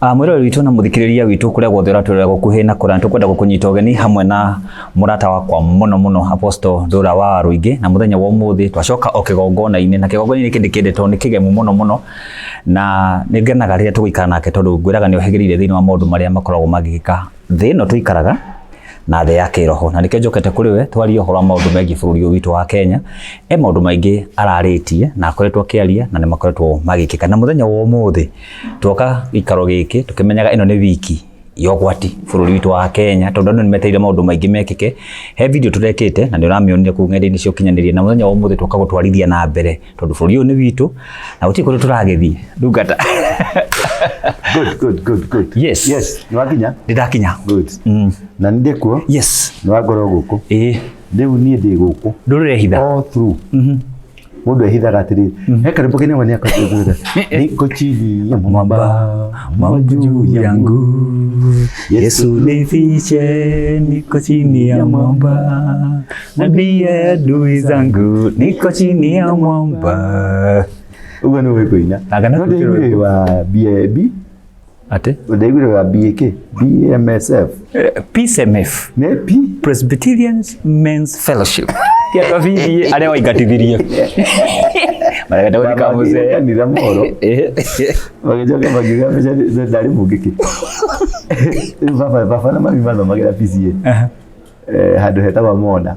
Mwirori witu na muthikiriria witu kuria guothe uraturira gukuhi na kura tukwenda gukunyita ugeni hamwe na murata wakwa muno Apostle Ndura wa Ruingi na muthenya wa umuthi twacoka okigongona-ini na kigongona-ini kindi kindetwo ni kigemu muno na ningenaga riria tuguikara nake tondu ngwiraga ni ohegirire thiini wa maundu maria makoragwo magika thi no tuikaraga na the ya kiroho na nikio njokete kuri we twarie uhoro wa maundu mengi bururi witu wa Kenya maundu maingi araritie na akoretwo akiaria na ni makoretwo magikika na muthenya wa umuthi twoka ikaro giki tukimenyaga ino ni wiki yogwati bururi witu wa Kenya tondu ni meteire maundu maingi mekike he video turekete na ndiramionire ku ng'enda-ini cio kinyaniria na muthenya wa umuthi twoka gutwarithia na mbere tondu bururi uyu ni witu na uti kuri turagithie ndungata Good. Yes. Niwakinya? Ndidakinya. Good. Na ndekuo? Yes. Niwagoro guku? Riu nie ndi guku. Ndurehitha. All through. Mundu ehithaga atiri. He karibu kene wani akathura. Niko chini ya mwamba. Maju yangu. Yesu nifiche niko chini ya mwamba. Nambie adui zangu niko chini ya mwamba. Ugo no wekuina. Agana kutirwe wa BAB. Ate? Udegure wa BAK. BMSF. PCMF. Ne P? Presbyterian Men's Fellowship. Kia kafiri ale waigatithirie. Maragata uri kamuze. Ni ramoro. Wagejoka magiga meja ndari mugiki. Baba na mami bana magira PCA. Hado heta wa mona.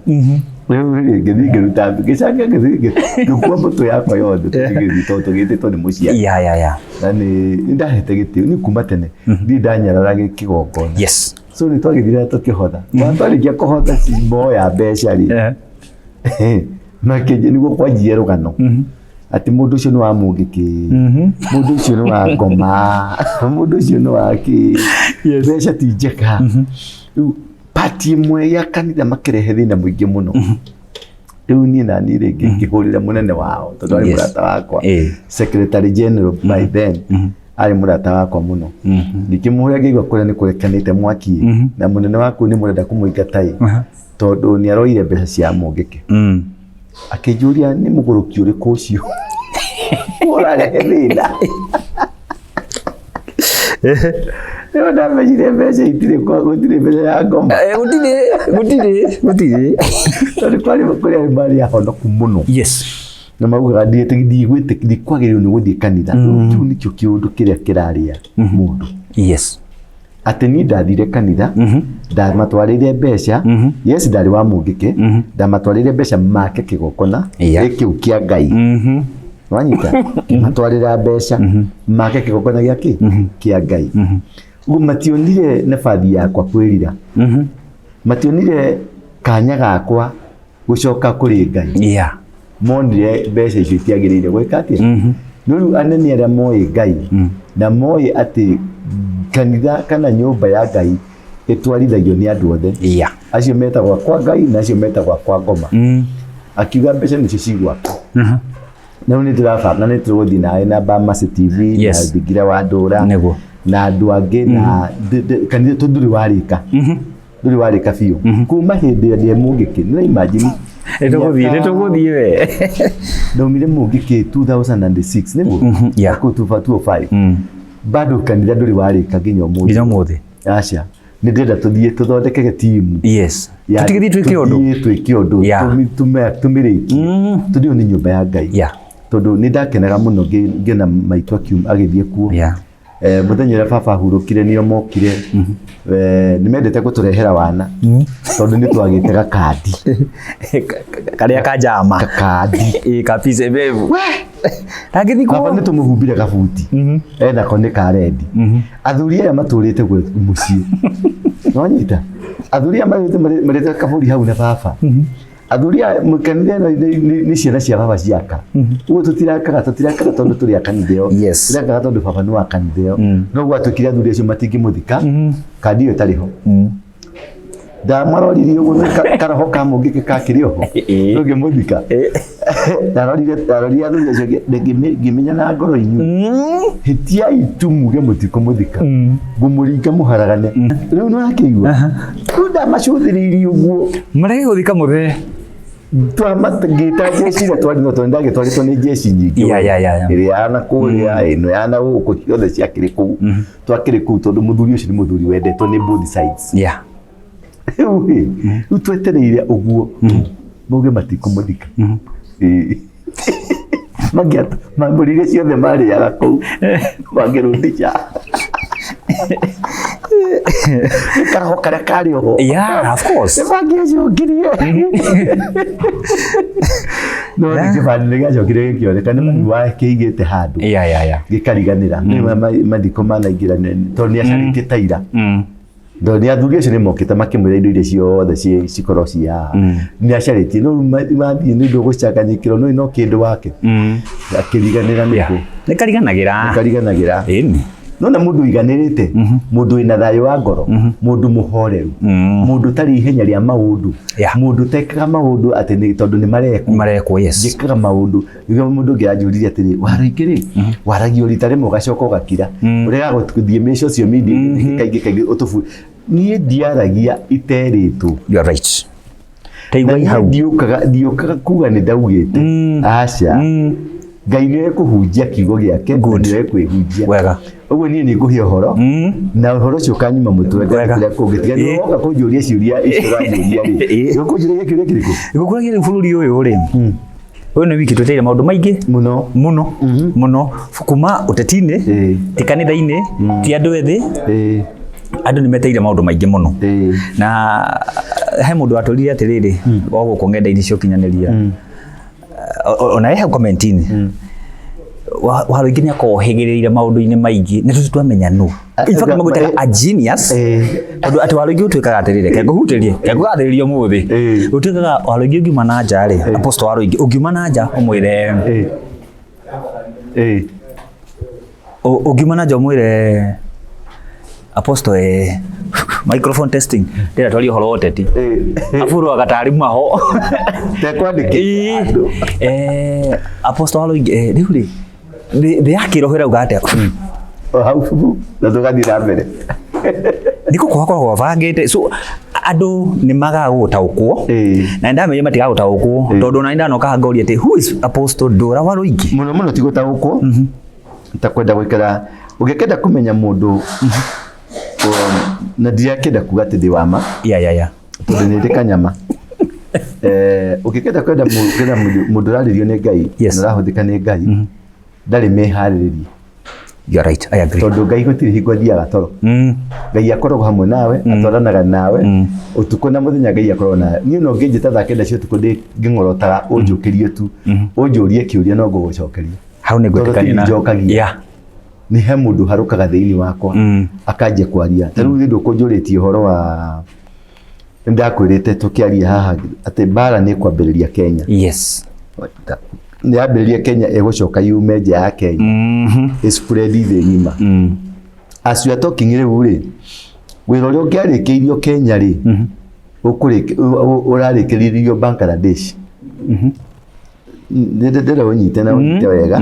Ngithige rutambi gicanga ngithige ngukua mbuto yakwa yothe ngithige toto gite to ni mucia ya na ni ndahete gitio ni kuma tene ndi ndanyarara gikigongona yes so ni twagithira tukihotha twarikia kuhotha cimbo ya mbeca ri makeje niguo kwanjie rugano ati mundu ucio ni wa mugiki mundu ucio ni wa ngoma mundu ucio ni wa ki mbeca ti njeka pati mwe ya kanitha makirehe thina muingi muno riu ni na ni ringi ngihurira munene wao tondu ari murata wakwa secretary general by then ari murata wakwa muno ndikimuhuria ngigwa kuria ni kurekanite mwaki na munene waku ni murenda kumuingatai tondu ni aroire mbeca cia mugiki akijuria ni muguruki uriku ucio urarehe thina Yo na mejire mbeca itire kwa gutire mbeca ya ngoma. Gutire. Tari kwari bakuri ari bari ya hono kumuno. Yes. Na mauga ndi gwite kwagiriro ni guthie kanitha. Kiu ni kio kiundu kiria kiraria mundu. Yes. Ati ni ndathire kanitha ndamatwarire mbeca yes ndari wa mugike ndamatwarire mbeca make kigokona kiu kia Ngai. Wanyita matwarira mbeca make kigokona giaki kia Ngai. Mationire nabathi yakwa kwirira mationire kanya gakwa gucoka kuri Ngai monire mbeca icio itiagirire gwika atia riu anene aria moi Ngai na moi ati kanitha kana nyumba ya Ngai itwarithagio ni andu othe acio metagwa kwa Ngai na acio metagwa kwa ngoma akiuga mbeca nicio cigwakwa na ni turabanga ni tuguthi nawe na Bamasi TV na Thigira wa Ndura na andu angi na kanitha tunduri warika biu kuma hindi ya mugiki ni imagine tuguthie we ndaumire mugiki 2006 niguo ku 2005 bado kanitha nduri warika nginya umuthi acha ni ndenda tuthie tuthondeke timu tutigithie twiki undu tumiriki tudio ni nyumba ya Ngai tondu ni ndakenaga muno ngena maitu agithie kuo muthenya ria baba hurukire nio mokire ni mendete guturehera wana tondu ni twagite gakadi karia kajama kakadi kapise bevu agithi ko baba ni tumuhumbire kabuti ena kone ka rendi athuri aya maturite gwe mucii nonyita athuri aya marite kaburi hau na baba athuri aya mukanitha ni ciana cia baba ciaka ugo tutirakaga tondu turi akanitheo tirakaga tondu baba ni wa kanitheo no gwatukire athuri acio matingimuthika kandi iyo tariho ndamaroririe uguo karaho ka mungiki kakiri oho ngimuthika ndarorire athuri acio ngimenya na ngoro inyu hitia itumuge mutikumuthika ngumuringa muharagane riu no akigwa nda macuthiririe uguo marege guthika muthe Twamagita jeshi na twari no twendage twari to ni jeshi nyingi iri ana kuria ino yana uko ciothe ciakiri ku twakiri ku tondu muthuri ucio ni muthuri wendetwo ni both sides utwetereire uguo muge matikumudika magiata mamburirie ciothe mari yaga ku magirudisha karaho kare kari oho of course magiacokirie no nikibani gacokirie gikionekana wa kiigite handu gikariganira mathiko manaingira to ni acarĩtie taira ndo ni athuri acio ni mokite makimwira indo iria ciothe cikorwo cia ni acarĩtie no mathii ni ndo gucakanyikiro no ino kindu wake akiriganira nikariganagĩra no na mundu iganirite mundu ina thayo wa ngoro mundu muhoreru mundu tari ihenya ria maundu mundu tekaga maundu ati ni tondu ni mareko gikaga maundu igo mundu ngianjuririe atiri waruikiri waragio ritare mugacoka gakira urega guthie mecio cio media kaingi utufu ni ndiaragia iterito you are right taiwa hau diukaga kuga ni ndaugite aca Ngai nĩ ekũhunjia kiugo gĩake nĩ ekwĩhunjia wega ũguo niĩ nĩ ngũhe ũhoro na ũhoro ũcio ũkanyuma mũtwe kũrĩa kũngĩtiga nĩ woka kũnjũria ciũria icio ũranjũria rĩ gũkũnjũria kĩũria kĩrĩkũ gũkũria bũrũri ũyũ rĩ ũyũ nĩ wiki tweteire maũndũ maingĩ mũno kuma ũteti-inĩ ti kanitha-inĩ ti andũ ethĩ andũ nĩ meteire maũndũ maingĩ mũno na he mũndũ atũrire atĩrĩrĩ o gũkũ ng'enda-inĩ cia ũkinyanĩria ona ehe comment-inĩ Waruigi nĩ akohĩgĩrĩire maũndũ-inĩ maingĩ nĩ tũtamenya nũ in fact magwĩtaga a genius tondũ atĩ Waruigi ũtuĩkaga atĩrĩrĩ kengũhutĩrie kengũgathĩrĩrio mũthĩ ũtuĩkaga Waruigi ũngiuma na nja rĩ Apostle Waruigi ũngiuma na nja ũmwĩre ũngiuma na nja ũmwĩre Apostle microphone testing ndĩra twari ũhoro wa ũteti aburu agatari maho tekwandĩki Apostle Waruigi rĩu rĩ thĩ yakĩrohera uga atĩa hau na tũgathiĩ na mbere ndiko kwakoragwo bangĩte so andũ nĩ magagũtaũkwo na ndamenya matigagũtaũkwo tondũ na ndanoka ngoria atĩ who is Apostle Dora Waruigi mũno ti gũtaũkwo takwenda gwĩkara ũngĩkenda kũmenya mũndũ na ndiakenda kuga atĩ ndĩ wama tondũ nĩ ndĩ kanyama ũngĩkenda kwenda mũndũ ũrarĩrio nĩ Ngai na ũrahũthĩka nĩ Ngai ndarĩ meharĩrĩrie you are right I agree tondũ Ngai gũtirĩ hingo athiaga toro Ngai akoragwo hamwe nawe atwaranaga nawe ũtukũ na mũthenya Ngai akoragwo nawe niĩ no ngĩnjĩta thaa kenda cia ũtukũ ngĩng'orotaga ũnjũkĩrie tu ũnjũrie kĩũria no ngũgũcokeria hau nĩ gwĩtĩkania ni he mundu harukaga thĩinĩ wakwa akanjia kwaria tarĩu thĩ ndũkũnjũrĩtie ũhoro wa ndakwĩrĩte tũkĩaria haha atĩ mbara nĩ kwambĩrĩria Kenya nĩ yambĩrĩria Kenya ĩgũcoka yume nja ya Kenya spread thĩ ng'ima as we are talking rĩu rĩ wĩra ũrĩa ũngĩarĩkĩirio Kenya rĩ ũrarĩkĩririo Bangladesh ndĩrenda ũnyite na ũnyite wega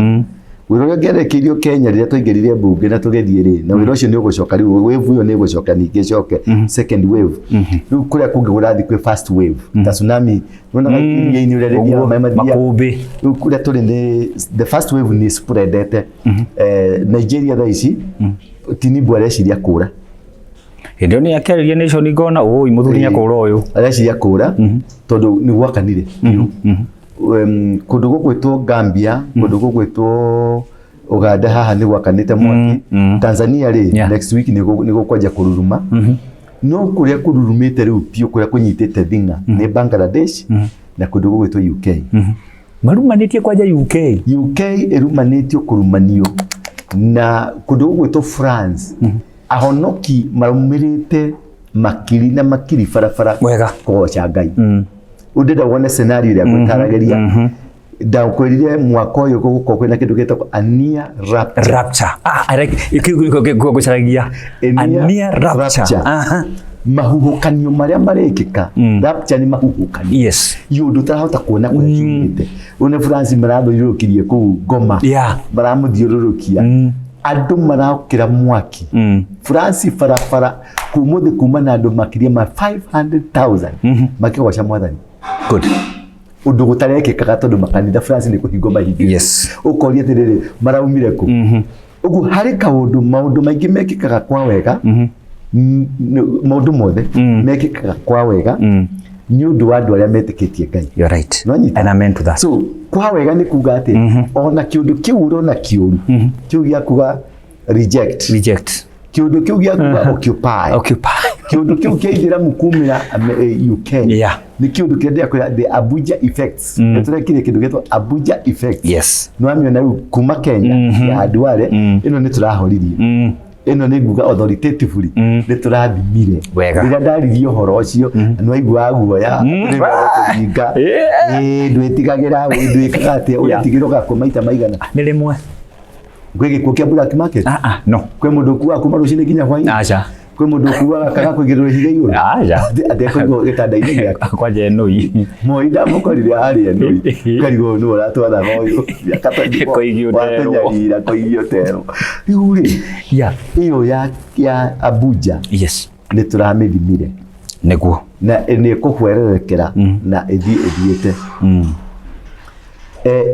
wĩra ũrĩa ũngĩarĩkĩirio Kenya rĩrĩa twaingĩrire mbunge na tũgĩthiĩ rĩ na wĩra ũcio nĩ ũgũcoka rĩu wave ĩyo nĩ ĩgũcoka ningĩ ĩcoke second wave rĩu kũrĩa kũngĩ gũrathiĩ kwĩ first wave ta tsunami wonaga iria-inĩ ũrĩa rĩrĩa maĩ mathia rĩu kũrĩa tũrĩ nĩ the first wave nĩ spreadete Nigeria thaa ici Tinubu areciria kũra hĩndĩ ĩyo nĩ akĩarĩria nation ngona ũĩ mũthuri akũra ũyũ areciria kũra tondũ nĩ gwakanire kũndũ gũgwĩtwo Gambia kũndũ gũgwĩtwo Uganda haha nĩ gwakanĩte mwaki Tanzania rĩ next week nĩ gũkwanjia kũruruma no kũrĩa kũrurumĩte rĩu piũ kũrĩa kũnyitĩte thing'a nĩ Bangladesh na kũndũ gũgwĩtwo UK marumanĩtie kwanja UK ĩrumanĩtio kũrumanio na kũndũ gũgwĩtwo France ahonoki marumĩrĩte makiri na makiri barabara kũgoca Ngai udeda wone scenario ya gũtaragĩria ndakwĩrire mwaka ũyũ gũgũkorwo kwĩna kĩndũ gĩtagwo a near rapture I like gũcaragia a near rapture mahuhũkanio marĩa marĩkĩka rapture nĩ mahuhũkanio yũndũ ũtarahota kuona kũrĩa kiumĩte one France marathiũrũrũkirie kũu Goma maramũthiũrũrũkia andũ maraokĩra mwaki France barabara kuma na andũ makĩria ma 500,000 makĩgoca Mwathani good undu gutarekekaga tondu makanitha France ni kuhingo mahingi Yes. ukoria tiriri maraumire ku ugu hari kaundu maundu maingi mekikaga kwa wega maundu mothe mekikaga kwa wega ni undu wa andu aria metikitie Ngai. You're right. No nyita. And I meant to that. So kwa wega ni kuga ati ona kiundu kiu urona kiuru kiu gia kuga reject kiundu kiu gia kuga occupy kiundu kiu kiithira mukumira UK Yeah. ni kiundu kiendia kwa the Abuja effects turekire kindu getwa Abuja effects. Yes. No amiona kuma Kenya ya adware ino ni turahoririe ino ni nguga authoritatively ni turathimire rira ndaririo horo ucio no igua guoya ni kuringa ndwitigagira ndwikaga ati uritigiroga kwa maita maigana ni rimwe gwege kwa black market no kwe mundu kuwa kuma rucine nginya hwaini acha kwe mundu kuwa kaga kwigirwo higa iguru ate kwa gitanda-ini giaku kwa jenui moida mukorire aria nui karigo no ratwara hoyo koigio tero koigio tero riuri iyo ya Abuja yes ni turamithimire niguo na ni kuhwererekera na ithiete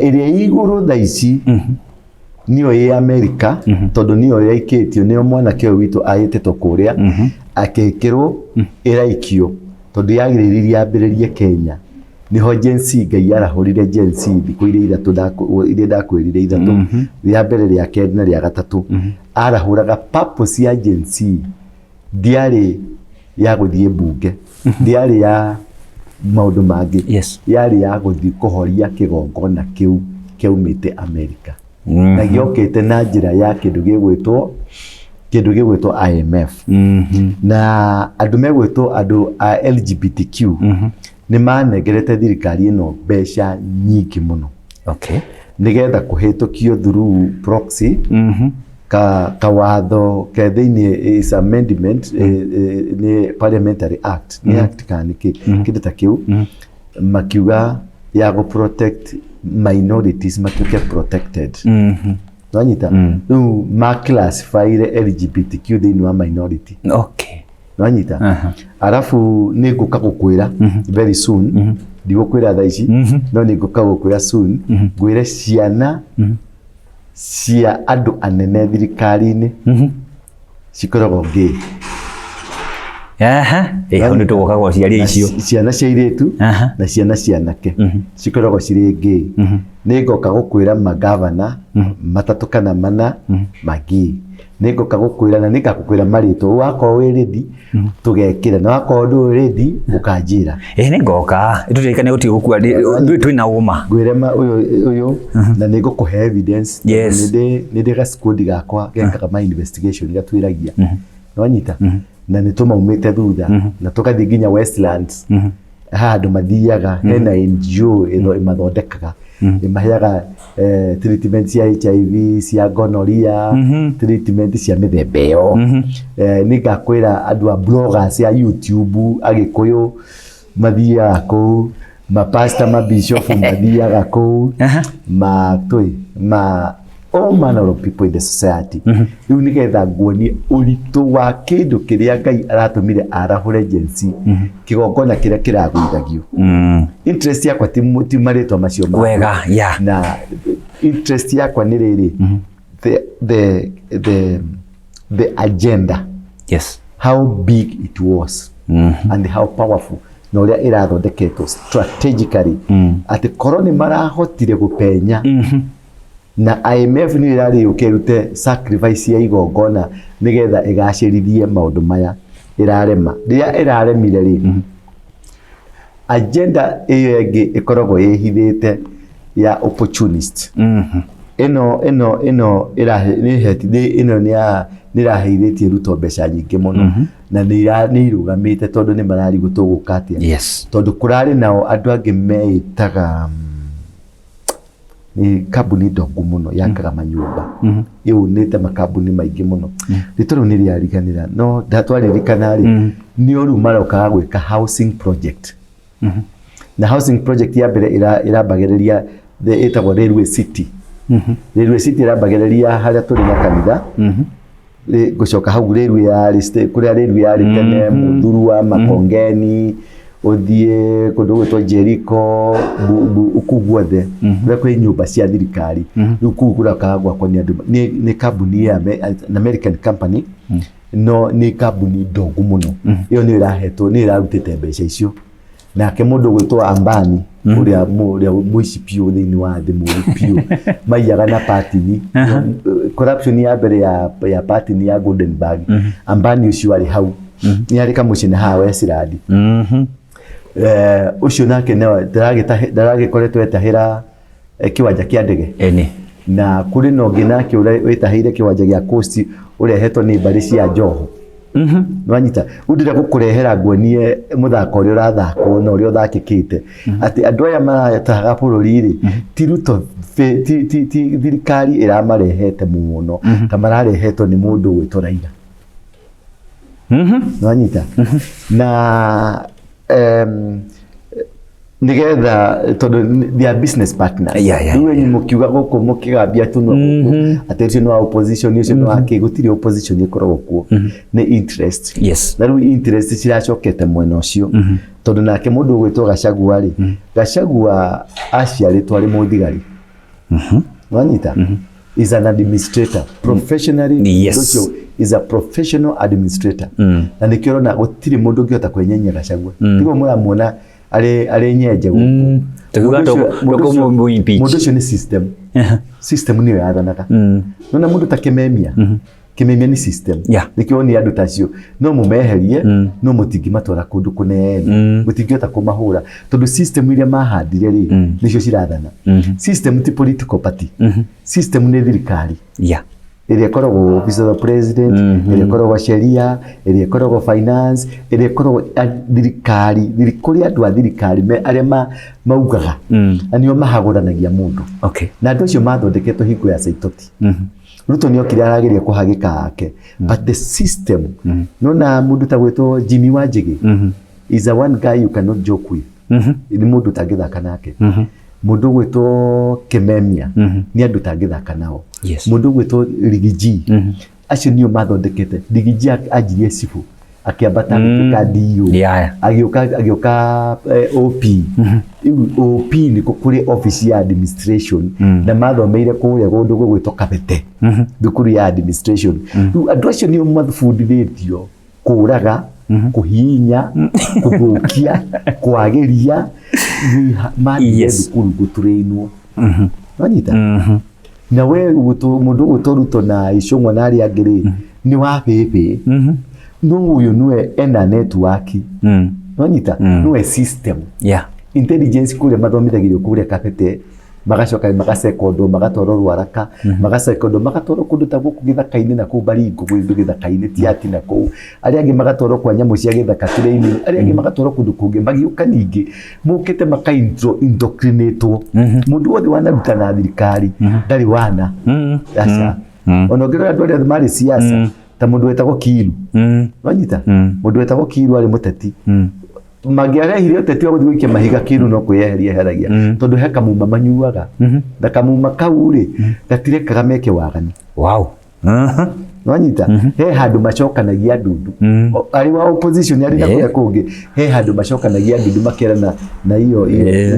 iria iguru thaici niyo ya America tondu niyo yaikitio niyo mwana kio witu ayetetwo kuria akekirwo iraikio tondu yagiririria ambiririe Kenya niho Gen Z Ngai arahurire Gen Z thiku iria iria ndakwirire ithatu ria mbere ria keri na ria gatatu arahuraga purpose ya Gen Z diari ya guthie bunge diari ya maundu mangi yari ya guthie kuhoria kigongona kiu kiumite America na giokete na njira ya kindu gigwitwo IMF na andu megwitwo andu a LGBTQ ni manegerete thirikari ino mbeca nyingi muno nigetha kuhitukio through proxy ka watho ke thiini is amendment ni parliamentary act ni act kaniki kindu ta kiu makiuga ya go protect minorities matuke protected nonyita nu ma classify LGBTQ thiini wa minority nonyita arafu ni nguka gukwira very soon ndigukwira thaici no ni nguka gukwira soon ngwire ciana cia andu anene thirikari-ini cikoragwo gay nä tå gå kagwo ciari icio ciana cia iritu na ciana cia anake cikoragwo cirĩ ngĩ nĩ ngoka gũkwĩra magavana matatũ kana mana magĩ nĩ ngoka gũkwĩra na nĩ ngagũkwĩra marĩtwa wakorwo wĩ ready tũgekĩra na wakorwo ndũrĩ ready ũkanjĩra nĩ ngoka tũtirikane gũtirĩ gũkua twĩna ũma ngwĩre ũyũ na nĩ ngũkũhe evidence nĩ ndĩ gacikũndi gakwa gekaga ma investigation gatwĩragia nonyita na nĩ tũmaumĩte thutha na tũgathiĩ nginya Westlands handũ mathiaga hena NGO ĩno ĩmathondekaga ĩmaheaga treatment cia HIV cia gonorrhea treatment cia mĩthemba ĩyo nĩ ngakwĩra andũ a bloggers ya YouTube agĩkũyũ mathiaga kũu mapasta mabishop mathiaga kũu all manner of people in the society riu nigetha nguonie uritu wa kindu kiria Ngai aratumire arahure Gen Z kigongona kiria kiragwithagio interest yakwa ti maritwa macio wega na interest yakwa ni riri the agenda how big it was and how powerful na uria irathondeketwo strategically ati koroni marahotire gupenya na IMF ni irari ukirute sacrifice ya igongona nigetha igacirithie maundu maya irarema ria iraremire ri agenda iyo yengi ikoragwo yihithite ya opportunist ino niraheithitie ruto mbeca nyingĩ mũno na nĩ irugamĩte tondũ nĩ mararigwo tũgũka atĩa tondũ kũrarĩ nao andũ angĩ meitaga ni kambuni ndongu muno yakaga manyumba yunite makambuni maingĩ mũno rĩtoro nĩ rĩariganĩra no ndatwaririkana rĩ nĩ oru marokaga gwĩka housing project na housing project ya mbere irambagĩrĩria ĩtagwo Railway City Railway City irambagĩrĩria harĩa tũrĩ na kanitha gũcoka hau railway ya kũrĩa railway yarĩ tene Muthurwa Makongeni uthie kundu gwitwa Jericho ukuguothe kwi nyumba cia thirikari riu kugura kagwa kwa ni andu ni kambuni ya an American company no ni kambuni ndongu muno iyo ni irahetwo ni irarutite mbeca icio nake mundu gwitwa Ambani uria muici piu thiini wa thi muri piu maiyaga na party corruption ya mbere ya party ya Goldenberg Ambani ucio ari hau ni ari kamucine ha Westland ucio nake no ndaragikoretwo etahira kiwanja kia ndege eni na kuri no nginake ure wetahire kiwanja gia Coast urehetwo ni mbari cia Njoho nwanyita udire gukurehera ngwonie muthako uri urathakwo na uri uthakikite ati andu aya marataga bururi ri tiruto thirikari iramarehete muno kamararehetwo ni mundu gwitwo Raila nwanyita na nigetha tondu their business partners niwe ni mukiuga guku mukigambia tu no attention no opposition ucio no akigutiri opposition ikoragwo kuo ni interest na riu interest ciracokete mwena ucio tondu nake mundu gwitwo Gachagua ri Gachagua aciaritwo ari muthigari wanyita is an administrator professionally yes. Is a professional administrator na nikio na gutiri mundu ngiota kwenyenya Gachagua tigo muramwona ari nyenje guku tuga ndoko mu impeach mundu ucio ni system niyo yathanaga nona mundu ta Kimemia ni system nikio ni andu tacio no mumeherie no mutingi matwara kundu kunene mutingiota kumahura tondu system iria mahandire ri nicio cirathana system ti political party system ni thirikari iria koragwo office of the president iria koragwo sheria iria koragwo finance iria koragwo thirikari kuri andu a thirikari aria maugaga anio mahaguranagia mundu na andu acio mathondeketwo hingo ya Saitoti Ruto nio kiri arageria kuhagika ake but the system nona mundu ta gwetwo Jimmy Wanjigi is a one guy you cannot joke with ni mundu tangithaka nake mundu gwitwo Kimemia ni andu tangithaka nao mundu gwitwo Rigiji acio nio mathondekete Rigiji ajirie cibu akiambata ka DU agioka OP OP ni kuri office ya administration na mathomeire kuria gundu gwitwo Kabete thukuru ya administration andu acio nio mathufundithitio kuraga kuhinya kugukia kwageria mathire thukuru gutureinwo wanyita na we mundu gutoruto na icungwa na ari angiri ni wa pepe no uyu niwe ena network wanyita niwe system intelligence kule mathomithagirio kule Kabete magacoka magasekondo magatoro rwaraka magasekondo magatoro kundu ta guku githaka-ini na ku Baringo gwithu githaka-ini tiati na ku ari angi magatoro kwa nyamu cia githaka training ari angi magatoro kundu kungi magiuka ningi mukite indoctrinatwo mundu wothe wanaruta na thirikari ndari wana aca onogero andu aria mari siasa ta mundu wetagwo Kiilu wanyita mundu wetagwo Kiilu ari muteti magiarehire uteti wa guthwikia mahiga Kiilu no kweheria heragia tondu he kamuma manyuaga na kamuma kau ri gatire kagameke wagani wanyita he handu macokanagia ndundu ari wa opposition ari na kuya kungi he handu macokanagia ndundu makera na hiyo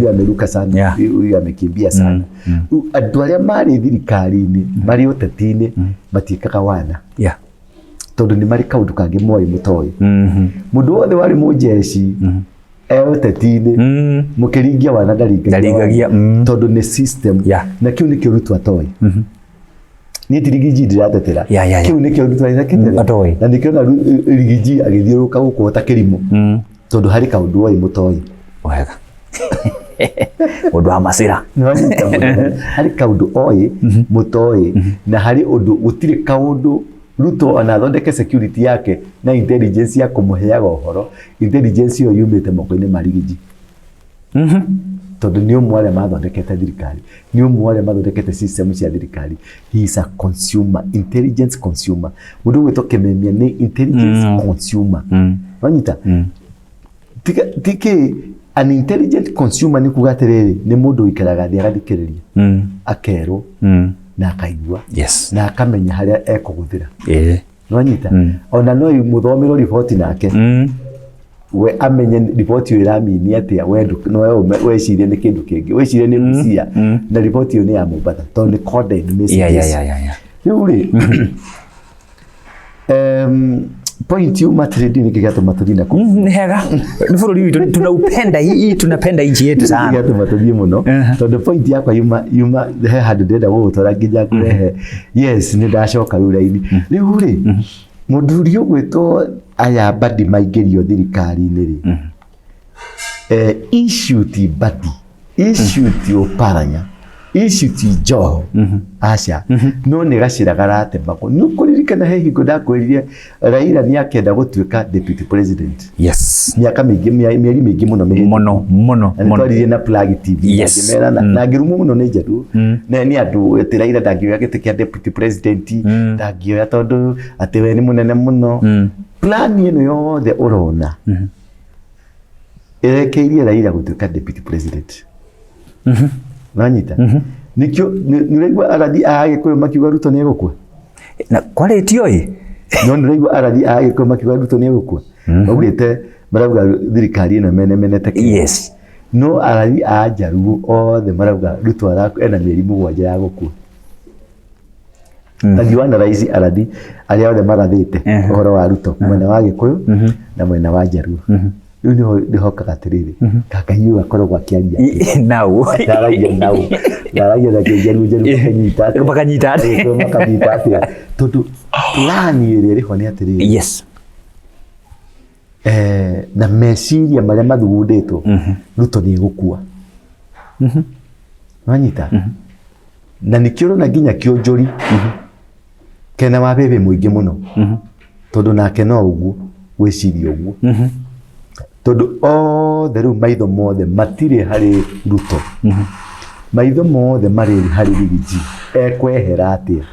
ameruka sana hiyo amekimbia sana andu aria mari thirikari-ini mari uteti-ini matikaga wana tondu ni mari kaundu kangi moi mutoi mundu wothe wari mujeshi uteti-ini mukiringia wana ndaringagia tondu ni system na kiu ni kirutu atoi ni Rigiji ndiratetera kiu ni kiu ndiratetera na nikio na Rigiji agithiuruka guku ta kirimo tondu hari kaundu wai mutoi wega undu wa masira hari kaundu oi mutoi na hari undu gutire kaundu Ruto anathondeke security yake na intelligence ya kumuheaga uhoro intelligence yo yumite moko-ini ma Rigiji tondu nio mwale mathondekete thirikari nio mwale mathondekete system cia thirikari he is a consumer intelligence consumer mundu gwitwo Kimemia ni intelligence consumer wanyita tike an intelligent consumer ni kugaterere ni mundu ikaraga thi agathikiriria akero na akaigua na akamenya haria ekuguthira nwanyita ona no muthomero report nake we amenye ripoti yo iramini atia we cirie ni kindu kingi we cirie ni Busia na ripoti yo ni ya Mombasa to ni coded messages riu ri point you matridi ni kigato matudina ku ni hega ni bururi witu tunaupenda hii tunapenda nchi yetu sana kigato matudina muno to the point yakwa yuma he handu ndenda gutora nginya kurehe yes ni ndacoka ruraini riu ri mundu gwitwo aya badi maigerio thirikari-inĩ rĩ issue ti badi issue ti oparanya issue ti Joho aca no nĩ gacĩra garatembagwo nĩ ũkũririkana he hingo ndakwĩrire Raila nĩ akenda gũtuĩka deputy president mĩaka mĩingĩ mĩeri mĩingĩ mũno twaririe na Plug TV ngĩmera na ngĩrumwo mũno nĩ Jaluo na nĩ andũ atĩ Raila ndangĩoya gĩtĩ kĩa deputy president ndangĩoya tondũ atĩ we nĩ mũnene mũno plan ĩno yothe ũrona ĩrekeirie Raila gũtuĩka deputy president nanyita nikio nĩraigua arathi a Gĩkũyũ makiuga Ruto nĩ egũkua na kwarĩtio ĩ no nĩraigua arathi a Gĩkũyũ makiuga Ruto nĩ egũkua augĩte marauga thirikari ĩno menemenete no arathi a Jaluo othe marauga Ruto ena mĩeri 7 ya gũkua Tagiwana raisi arathi arĩa othe marathĩte ũhoro wa Ruto mwena wa Gĩkũyũ na mwena wa Jaluo riu nĩ hokaga atĩrĩrĩ kaka yu akoragwo akĩaria ndaragia na Jaluo makanyita atĩa tondũ plan ĩrĩa ĩrĩho nĩ atĩrĩrĩ na meciria marĩa mathugundĩtwo Ruto nĩ egũkua wanyita na nĩkĩo ũrona nginya Kĩonjũri kena wabebe mũingĩ mũno tondũ nake no ũguo gwĩciria ũguo tondũ othe rĩu maitho mothe matirĩ harĩ Ruto maitho mothe marĩ harĩ Rigiji ekwehera atĩa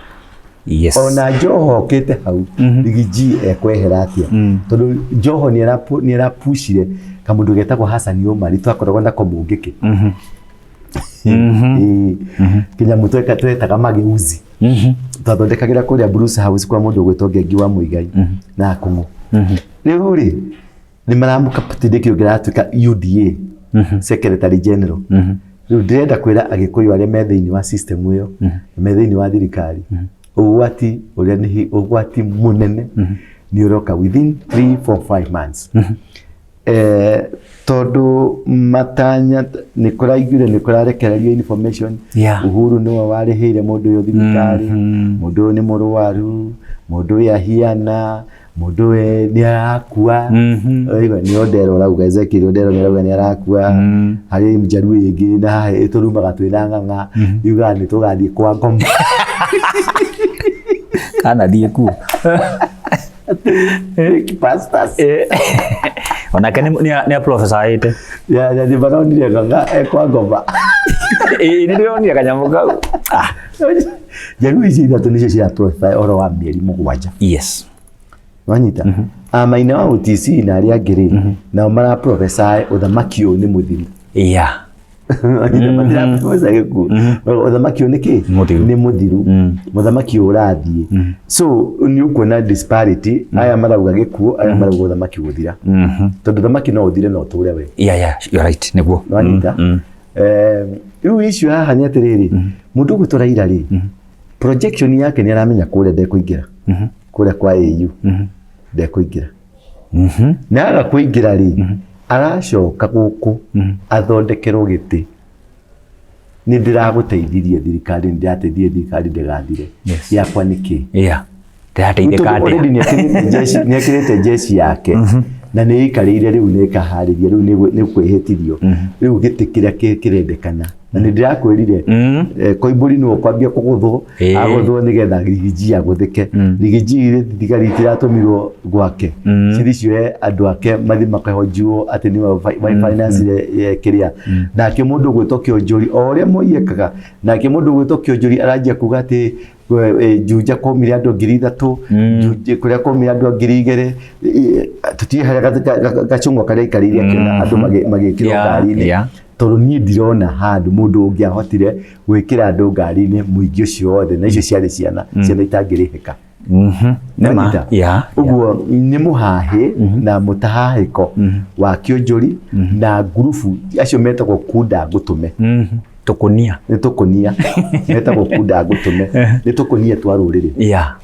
ona Joho okĩte hau Rigiji ekwehera atĩa tondũ Joho nĩ arapushire kamũndũ getagwo Hassan Omar twakoragwo nako mũngĩkĩ kinyamũ twetaga mageuzi twathondekagĩra kũrĩa Bruce House kwa mũndũ gwĩtwo Ngengi wa Muigai na Kũng'ũ rĩu rĩ nĩ maramuka patindĩkio ngĩratuĩka UDA Secretary General rĩu ndĩrenda kwĩra Agĩkũyũ arĩa me thĩinĩ wa system ĩyo me thĩinĩ wa thirikari ũgwati ũrĩa nĩ ũgwati mũnene nĩ ũroka within 3-4-5 months tondũ matanya nĩ kũraiguire nĩ kũrarekererio information Uhuru nĩwe warĩhĩire mũndũ ũyũ thirikari mũndũ ũyũ nĩ mũrwaru mũndũ ũyũ ahiana mũndũ ũyũ nĩ arakua nĩ Odero rauga Ezekiel Odero nĩ rauga nĩ arakua harĩ Jaluo ĩngĩ na tũrumaga twĩna ng'ang'a yuga nĩ tũgathiĩ kwa Ngoma kana thiĩ kuo pastors onake nĩ professor aite ya nĩ baronire ng'ang'a kwa Ngoma nĩ ndĩronire kanyamũ kau Jaluo ici ithatũ nĩcio cia professor ũhoro wa mĩeri 7 wanyita Maina wa UTC na arĩa angĩ rĩ nao mara professor ũthamaki ũyũ nĩ mũthiru ũthamaki ũyũ nĩ kĩ nĩ mũthiru mũthamaki ũyũ ũrathiĩ so nĩ ũkuona disparity aya marauga gĩkuũ aya marauga ũthamaki gũthira tondũ ũthamaki no ũthire no ũtũre we you're right nĩguo wanyita rĩu issue haha nĩ atĩrĩrĩ mũndũ gwĩtwo Raila rĩ projection yake nĩ aramenya kũrĩa ndekũingĩra kũrĩa kwa AU ndekũingĩra na aga kũingĩra rĩ aracoka gũkũ athondekerwo gĩtĩ nĩ ndĩragũteithirie thirikari nĩ ndĩrateithirie thirikari ndĩgathire yakwa nĩkĩ ndĩrateithĩka nĩ ekĩrĩte jeshi yake na nĩ ikarĩire rĩu nĩ ĩkaharĩria rĩu nĩ kwĩhĩtirio rĩu gĩtĩ kĩrĩa kĩrendekana na nĩ ndĩrakwĩrire Koimbũri nĩwe kwambia kũgũthwo agũthwo nĩgetha Rigiji agũthĩke Rigiji thigari itiratũmirwo gwake cithi cioe andũ ake mathi makahojiwo atĩ nĩwe finance kĩrĩa nake mũndũ gwĩtwo Kĩonjũri o ũrĩa mũiyekaga nake mũndũ gwĩtwo Kĩonjũri aranjia kuga atĩ Juja komire andũ 3,000 kũrĩa komire andũ 2,000 tũtiĩ harĩa gacungwa karĩa ikarĩire kĩna andũ magĩkĩrwo ngari-inĩ tondũ niĩ ndirona handũ mũndũ ũngĩahotire gwĩkĩra andũ ngari-inĩ mũingĩ ũcio wothe na icio ciarĩ ciana itangĩrĩhĩka Nema. Yeah. Uguo ni muhahe na mutahahiko wa kionjuri na grupu acio metagwo kunda gutume. Tukunia. Ni tukunia. Metagwo kunda gutume. Ni tukunia twa ruriri. Yeah.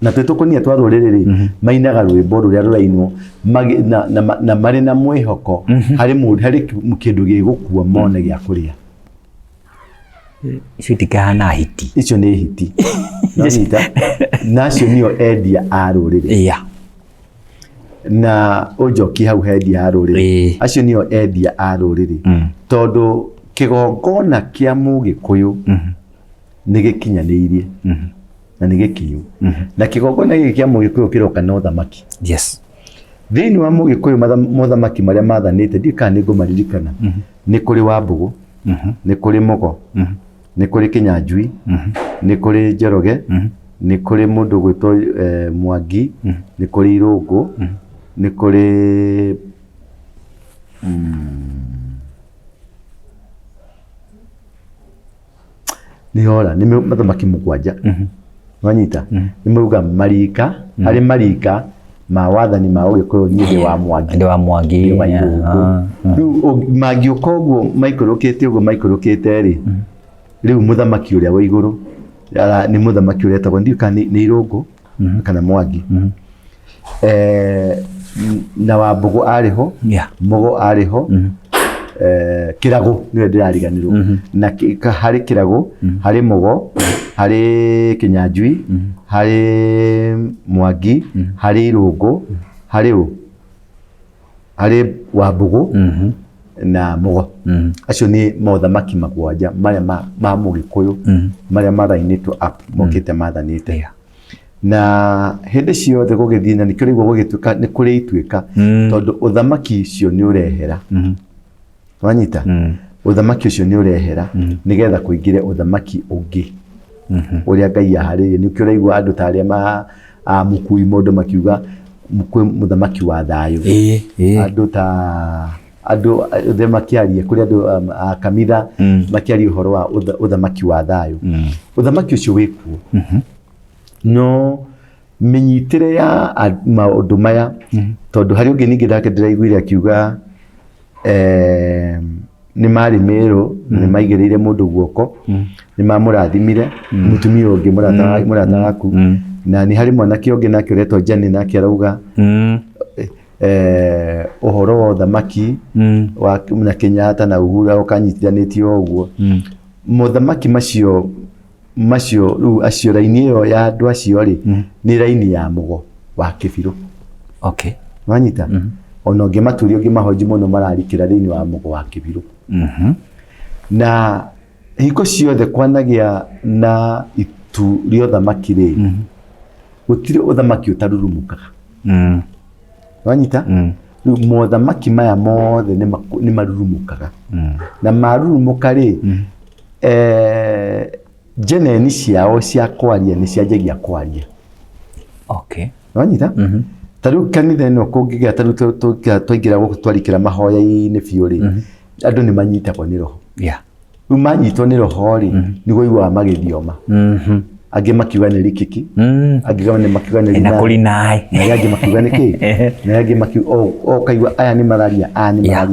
Na tukunia twa ruriri mainaga rwimbo ruria rurainwo na mari na mwihoko hari kindu gigukua mone gia kuria. Icio itikahana hiti. Icio nĩ hiti. Nacio nĩo endia a rũrĩrĩ. Yeah. Na ũnjoki hau he endia a rũrĩrĩ. Acio nĩo endia a rũrĩrĩ. Tondũ kĩgongona kĩa Mũgĩkũyũ nĩ gĩkinyanĩirie na nĩ gĩkinyu. Na kĩgongona gĩkĩ kĩa Mũgĩkũyũ kĩroka na ũthamaki. Yes. Thĩinĩ wa Mũgĩkũyũ mũthamaki marĩa mathanĩte ndikana nĩ ngũmaririkana. Nĩ kũrĩ Wambũgũ, nĩ kũrĩ Mũgo, nĩ kũrĩ Kĩnyanjui, nĩ kũrĩ Njoroge, nĩ kũrĩ mũndũ gwĩtwo Mwangi, nĩ kũrĩ Irũngũ, nĩ kũrĩ nĩ mathamaki mũgwanja. Wanyita nĩ mauga marika, harĩ marika ma wathani ma Ũgĩkũyũ niĩ ndĩ wa Mwangi. Ndĩ wa Mwangi. Rĩu mangĩũka ũguo maikũrũkĩte ũguo maikũrũkĩte rĩ, rĩu mũthamaki ũrĩa wa igũrũ nĩ mũthamaki ũrĩa etagwo ndika nĩ Irũngũ kana Mwangi. Na Wambũgũ arĩho, Mũgo arĩho, Kĩragũ nĩwe ndĩrariganĩrwo. Na harĩ Kĩragũ, harĩ Mũgo, harĩ Kĩnyanjui, harĩ Mwangi, harĩ Irũngũ, harĩ Wambũgũ na Mũgo. Acio nĩ mothamaki magwanja marĩa ma Mũgĩkũyũ marĩa marainĩtwo mokĩte mathanĩte. Na hĩndĩ ciothe gũgĩthiĩ na nĩkĩo rĩu gũgĩtuĩka nĩ kũrĩ ituĩka tondũ ũthamaki ũcio nĩ ũrehera. Wanyita? Ũthamaki ũcio nĩ ũrehera nĩgetha kũingĩre ũthamaki ũngĩ ũrĩa Ngai aharĩirie. Nĩkĩo ũraigua andũ ta arĩa Mũkui Mondo makiuga mũthamaki wa thayũ. Andũ ta andũ makiaria kũrĩ andũ a kanitha makiaria ũhoro wa ũthamaki wa thayũ. Ũthamaki ũcio wĩkuo. No mĩnyitĩre ya maũndũ maya tondũ harĩ ũngĩ ningĩ ndake ndĩraiguire akiuga nĩ marĩ Mĩrũ nĩ maigĩrĩire mũndũ guoko nĩ mamũrathimire mũtumia ũngĩ mũrata waku na nĩ harĩ mwanake ũngĩ nake ũretwo Jane nake arauga ũhoro wa ũthamaki na Kenyatta na Uhuru ũkanyitithanĩtio ũguo. Mũthamaki macio rĩu acio raini ĩyo ya andũ acio rĩ nĩ raini ya Mũgo wa Kĩbirũ. Okay. Wanyita? Ona ũngĩmaturia ũngĩmahoji mũno mararikĩra thĩinĩ wa Mũgo wa Kĩbirũ. Na hingo ciothe kwanagĩa na itu rĩa ũthamaki rĩ gũtirĩ ũthamaki ũtarurumũkaga. Wanyita? Rĩu mothamaki maya mothe nĩ marurumũkaga. Na marurumũka rĩ jeneni ciao cia kwaria nĩ cianjagia kwaria. Okay. Wanyita? Tarĩu kanitha ĩno kũngĩgĩa tarĩu twaingĩra gũkũ twarikĩra mahoya-inĩ biũ rĩ andũ nĩ manyitagwo nĩ roho. Rĩu manyitwo nĩ roho rĩ nĩ gũiguaga magĩthioma. Angĩ makiuga nĩ rikiki, angĩ makiuga nĩ na kũrĩ naĩ, na angĩ makiuga nĩ kĩ, na angĩ makiuga kaigua aya nĩ mararia,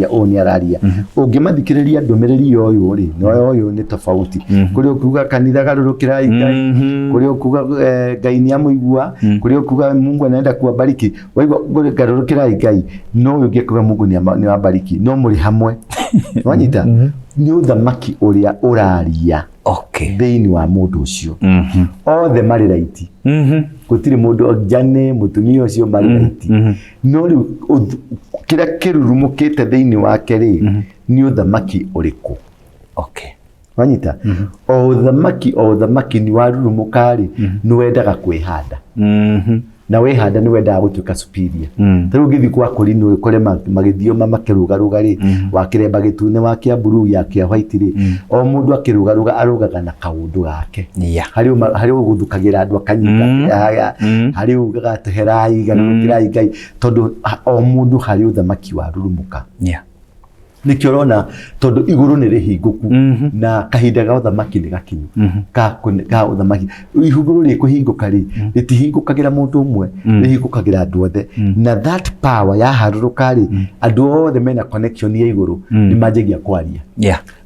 ũũ nĩ araria. Ũngĩmathikĩrĩria ndũmĩrĩri ũyũ rĩ, no ũyũ nĩ tofauti. Kũrĩ ũkuga kanitha garũrũkĩrai Ngai, kũrĩ ũkuga Ngai nĩ amũigua, kũrĩ ũkuga Mungu anaenda kuwabariki. Waigua garũrũkĩrai Ngai, no ũngĩ kuga Mungu nĩ wabariki, no mũrĩ hamwe. Wanyita? Nĩ ũthamaki ũrĩa ũraria thĩinĩ wa mũndũ ũcio. Othe marĩ raiti. Gũtirĩ mũndũ Jane mũtumia ũcio marĩ raiti. No rĩu kĩrĩa kĩrurumũkĩte thĩinĩ wake rĩ nĩ ũthamaki ũrĩkũ. Wanyita? O ũthamaki nĩ warurumũka rĩ nĩ wendaga kwĩhanda. Na wehanda nĩ wendaga gũtuĩka superior. Tarĩu ũngĩthiĩ kwa Korinũ ũkore magĩthioma makĩrũgarũga rĩ wa kĩremba gĩtune wa kĩa blue ya kĩa white rĩ o mũndũ akĩrũgarũga arũgaga na kaũndũ gake. Harĩ ũgũthukagĩra andũ akanyita harĩ ugaga tweherai garũrũkĩrai Ngai tondũ o mũndũ harĩ ũthamaki warurumũka. nikio rona tondu iguru ni rihinguku na kahinda ga uthamaki ni gakinyu ka uthamaki iguru ri kuhinguka ri ritihingukagira mundu umwe rihingukagira andu othe na that power ya haruruka ri andu othe mena connection ya iguru ni manjagia kwaria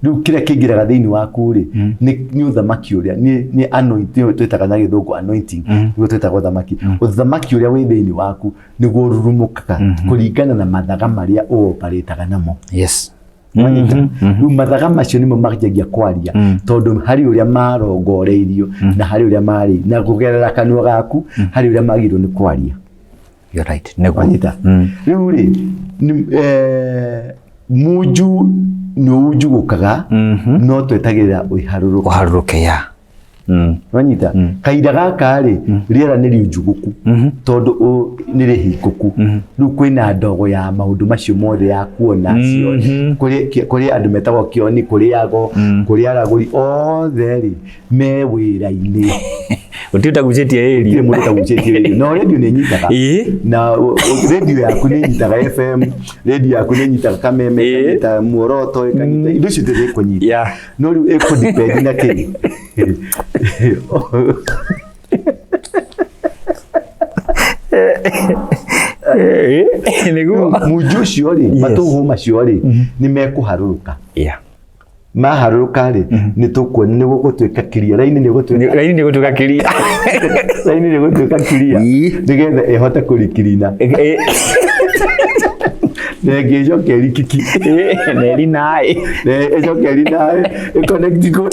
riu kire kingiraga thiini waku ri ni uthamaki uria ni anointing twitaga na githungu anointing ni twitaga uthamaki uthamaki uria wi thiini waku niguo rurumukaga kuringana na mathaga maria operataga namo riu mathaga macio nimo manjagia kwaria tondu hari uria marongoreirio na hari uria mari na kugerera kanua gaku hari uria magirwo ni kwaria. You're right. Negwanyita. Riu ri muju no ujugukaga no twetagirira uiharuruka. Uharuruke ya. Wanyita kaida gaka ri riera ni riujuguku tondu ni rihinguku riu kwina ndogo ya maundu macio mothe ya kuona cio kuri andu metagwo kioni kuri ago kuri araguri othe ri me wira-ini utiuta gucetie eri ile mundu tagucetie eri no radio ni nyitaga na radio yaku ni nyitaga FM radio yaku ni nyitaga kameme nyita muoroto ikanyita indo cio ndiri kunyita no riu eko depend na kiri muju cio ri matuhu macio ri ni mekuharuruka maharuruka ri ni tukuona ni gugutwika kiria raini ni gugutwika kiria raini ni gugutwika kiria nigetha ehote kurikirina nege jokeri kiki neri nae jokeri nae connect go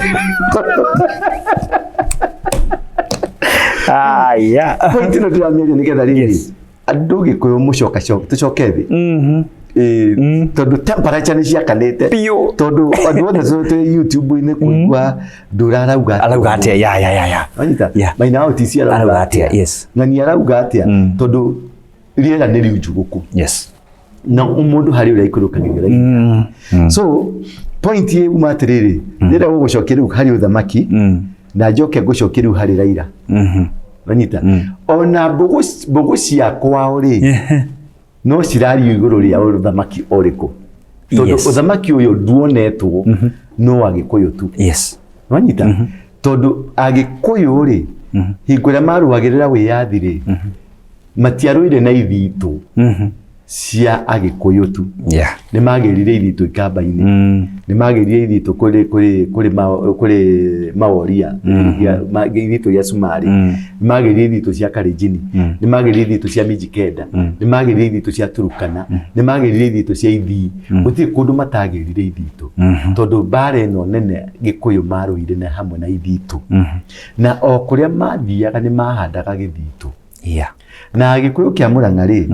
point no turamenya nigetha riri andu gikuyu mucoka tucoke thi tondu temperature ni ciakanite tondu andu othe YouTube ini kuigua ndurarauga atia ya anyita maina otisi arauga atia ngani arauga atia tondu riera ni riujuguku na umundu hari uri ikurukagira so point ye umatiriri ndira gucokeru hari uthamaki na njoke gucokeru hari Raila anyita ona bogo cia kwao ri no cirari iguru ria uthamaki oriku tondu uthamaki uyu duonetwo no agikuyu tu anyita tondu agikuyu ri hinguria maruagirira wiyathi ri matiaruire na ithitu cia agikuyu tu ni magirire ithitu ikamba-ini ni magirire ithitu kuri maoria ithitu ya Sumari ni magirire ithitu cia Kalenjin ni magirire ithitu cia Mijikenda ni magirire ithitu cia Turukana ni magirire ithitu cia Ithii guti kundu matagirire ithitu tondu bare no nene gikuyu maruire na hamwe na ithitu na o kuria mathiaga ni mahandaga githitu na agikuyu kia Murang'a ri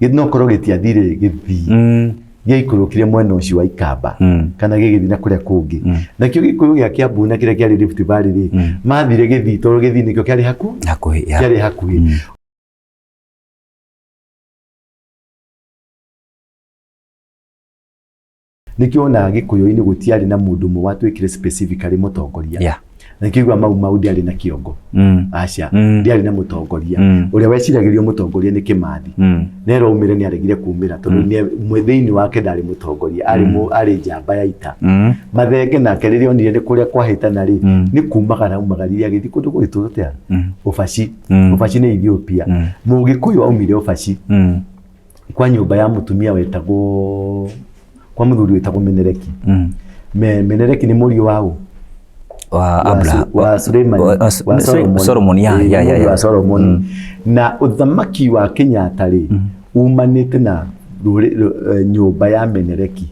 gitno korwo gitiathire githii giaikurukire mwena ucio wa Ikamba kana gigithii na kuria kungi nakio gikuyu gia Kiambu na kiria kiari Rift Valley ri mathire githii tondu githii nikio kiari hakuhi nikio na gikuyu-ini gutiari na mundu mu watwikire specifically mutongoria nikigwa mau ndiari na kiongo acia ndiari na mutongoria uria weciragirio mutongoria ni Kimathi nero umire ni aregire kumira tondu ni mwethiini wake ndari mutongoria ari njamba ya ita mathenge na kerire onire ni kuria kwahitana ri ni kumagara umagariria githi kundu gwiturutea ufaci ni Ethiopia mugikuyu aumire ufaci kwa nyumba ya mutumia wetagwo kwa muthuri wetagwo Menereki Menereki ni murio wao wa Suleiman wa Solomon wa Solomon na uthamaki wa Kenyatta ri umanite na nyumba ya Menereki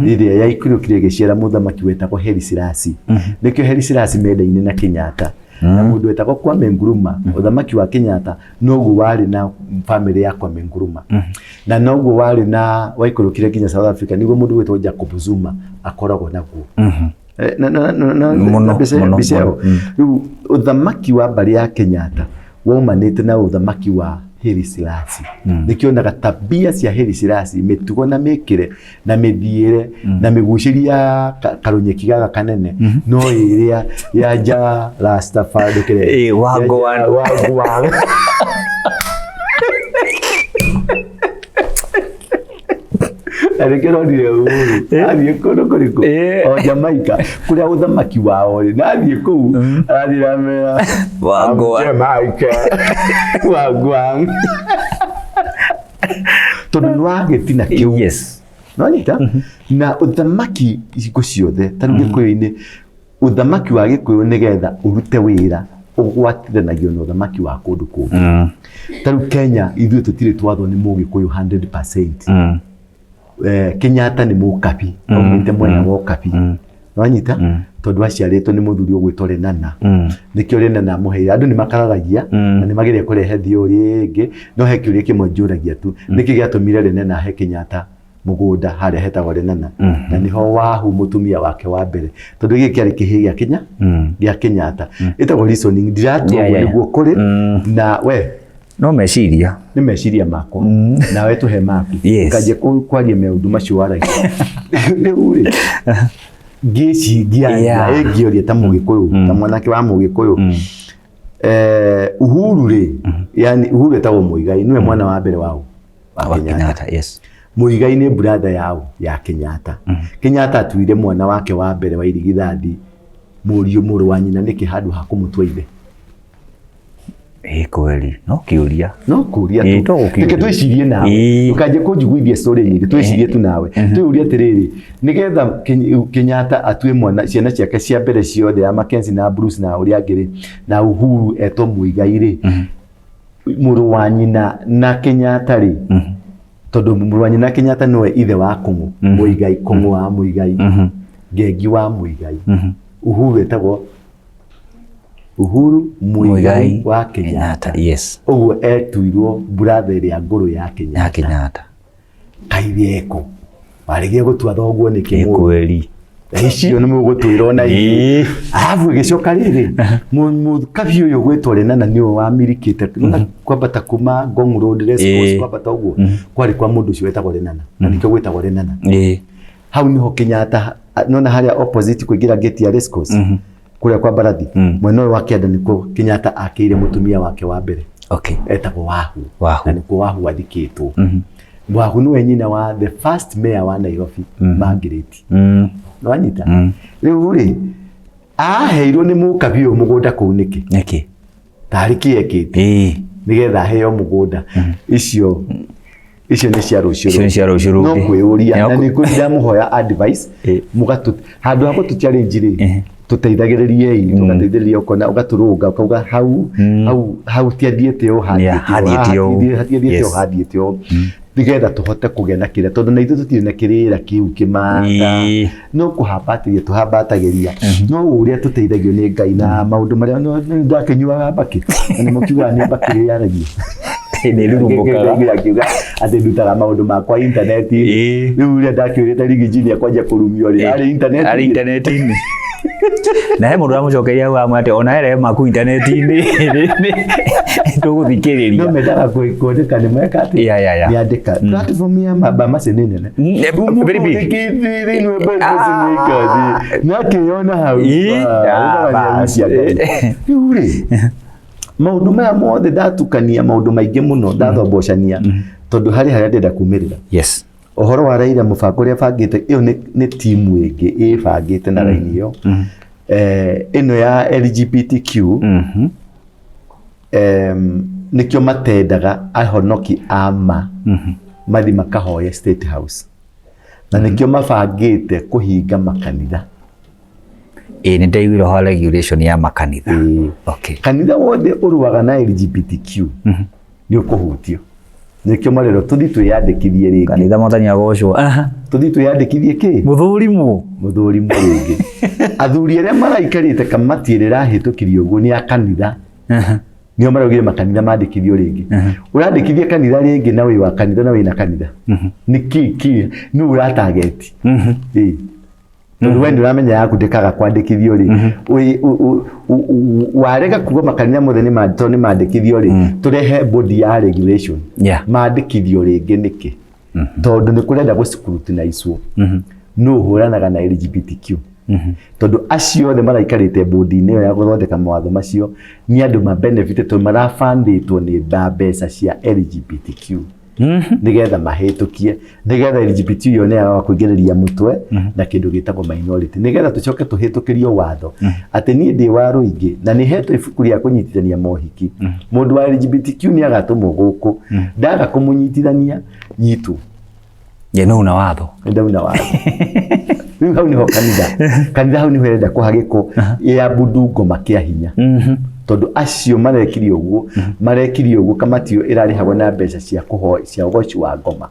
iria yaikurukire giciara muthamaki wetagwo Haile Selassie nikio Haile Selassie menda-ini na Kenyatta na mundu wetagwo Kwame Nkrumah uthamaki wa Kenyatta nogu wari na family ya Kwame Nkrumah na nogu wari na waikurukire kinya South Africa niguo mundu wetagwo Jacob Zuma akoragwo naguo riu uthamaki wa mbari ya Kenyatta waumanite na uthamaki wa Haile Selassie nikionaga tabia cia Haile Selassie mitugo na mikire na mithiire na miguciria karunyeki gaga kanene no iria ya ja Rastafari kire wagwan Arekero ni Uhuru. Athie kono koriko. O Jamaica kuria uthamaki wao ri. Nathie kuu. Athira mera. Wagwa. Jamaica. Wagwa. Tondu nwagetina kiu. Yes. Nonyita na uthamaki iko ciothe taru Gikuyu-ini uthamaki wa Gikuyu nigetha urute wira ugwatanagio na uthamaki wa kundu kungi. Taru Kenya ithuĩ tutire twathwo ni Mũgĩkũyũ 100%. Kenyatta ni Mũkabi, aumĩte mwena wa Ũkabi. Nonyita tondu aciarĩtwo ni mũthuri ũgwĩtwo Lenana. Nĩkĩo Lenana amũheire, andũ nĩmakararagia na nĩmageria kũrehe theory ĩngĩ, no he kĩũria kĩmwe njũragia tu, nĩkĩ gĩatũmire Lenana ahe Kenyatta mũgũnda harĩa hetagwo Lenana, na niho Wahu mũtumia wake wa mbere, tondu gĩkĩ kĩarĩ kĩhĩĩ gĩa Kenya gĩa Kenyatta. Ĩtagwo reasoning, ndiratũgwo nĩguo kũrĩ na we no meciria ni meciria makwa na we tuhe maku kaje kwaria maundu macio waragia riu ri ngĩciria ngĩoria ta Mũgĩkũyũ ta mwanake wa Mũgĩkũyũ Uhuru ri yani Uhuru etagwo Muigai niwe mwana wa mbere wao wa Kenyatta. Yes. Muigai ni brother yao ya Kenyatta. Kenyatta atuire mwana wake wa mbere wa irigithandi mũriũ mũrũ wa nyina nĩkĩ handũ ha kũmũtua ithe. Kweli no kiuria tu nike twicirie nawe ukaje kunjiguithia story nyingi twicirie tu nawe tuuria atiriri nigetha Kenyatta atue mwana ciana ciake cia mbere ciothe ya Mackenzie na Bruce na uria ngiri na Uhuru eto Muigai ri muru wa nyina na Kenyatta ri tondu muru wa nyina Kenyatta nowe ithe wa Kung'u Muigai Kung'u wa Muigai Ngengi wa Muigai Uhuru etagwo Uhuru Muigai wa Kenyatta. Yes. Oguo etuirwo brother ya ngũrũ ya Kenyatta. Kairieko warigie gutua thoguo ni kimu kweli icio ni mugutwirwo na ici arabu gicoka riri mukabi uyu gwitwo Lenana niwe wa mirikite kwambata kuma Ngong Road Rescos kwambata uguo kwari kwa mundu ucio wetagwo Lenana na nikio gwitagwo Lenana. Hau niho Kenyatta nona haria opposite kuingira gate ya Rescos kuria kwa Barathi mwena wa kianda niko Kenyatta akire mutumia wake wa mbere etagwo Wahu na niko Wahu athikitwo. Wahu niwe nyina wa the first mayor wa Nairobi Margaret. Nwanyita riu ri aheirwo ni Mũkabi uyu mugunda kuu niki tariki ekite nigetha heo mugunda icio ni cia ruciru no kwiuria na ni ndamuhoya advice mugatu handu hapo tutiari njiri tuteithagiririe tugateithĩrĩria ukona ugaturunga ukauga hau tiathiĩte o hathiĩte o nigetha tuhote kugĩa na kĩrĩa tondu na ithuĩ tutirĩ na kĩrĩra kĩu kĩmata no kũhambatĩria tuhambatagĩria no ũrĩa tũteithagio nĩ Ngai na maũndũ marĩa ndakenyuaga mbakĩ na nĩmukiugaga nĩ mbakĩ yaragia nĩrurumbukaga atĩ ndutaga maũndũ makwa intaneti-inĩ rĩu ũrĩa ndakĩũrĩte rigiji nĩ akwanja kũrumio rĩ arĩ intaneti-inĩ na he mundu amucokeria hau amwate ona ere maku internet-inĩ tũgũthikĩrĩria no mendaga kwandĩka nĩ mweka atĩ nĩandĩka platform ya mabamase nĩ nene nakĩyona hau rĩu rĩ maũndũ maya mothe ndatukania maũndũ maingĩ mũno ndathombocania tondu harĩa ndenda kumĩrĩra. Yes. Ohoro wa Raila mũbango ũrĩa bangĩte ĩyo nĩ timu ĩngĩ ĩbangĩte na raini ĩyo ĩno ya LGBTQ nĩkĩo matendaga ahonoki ama mathi makahoya State House na nĩkĩo mabangĩte kũhinga makanitha. Nĩ ndaiguire ho regulation ya makanitha. Kanitha wothe ũruaga na LGBTQ nĩ ũkũhutio nikio marero tuthi twiyandikithie ringi kanitha mwathani agocwo tuthi twiyandikithie ki muthurimu ringi athuri aria maraikarite kamati rirahitukirio uguo ni akanitha nio maragire makanitha mandikithio ringi urandikithie kanitha ringi na wi wa kanitha na wi na kanitha niki ni uratageti tondu wendi uramenya yaku ndikaga kwandikithio ri warega kuga makanitha mothe ni mandikithio ri turehe body ya regulation mandikithio ringi niki tondu ni kurenda guscrutinize no huranaga na LGBTQ tondu acio othe maraikarite body-inĩ ĩyo ya gũthondeka mawatho macio ni andu ma benefit to marafundĩtwo ni mbeca cia LGBTQ nigetha mahitukie nigetha LGBT yone ya kuigiriria mutwe na kindu gitagwo minority nigetha tucoke tuhitukirio watho ati nie ndi wa ruingi na ni heto ibuku ria kunyitithania mohiki mundu wa LGBTQ ni agatumwo guku ndaga kumunyitithania nyitu ye no una watho ndio watho riu hau niho kanitha hau niho enda kuhagiko ya budungo makia hinya tondu acio marekirio uguo kamatio irarihagwo na mbeca cia kuhoya cia ugoci wa ngoma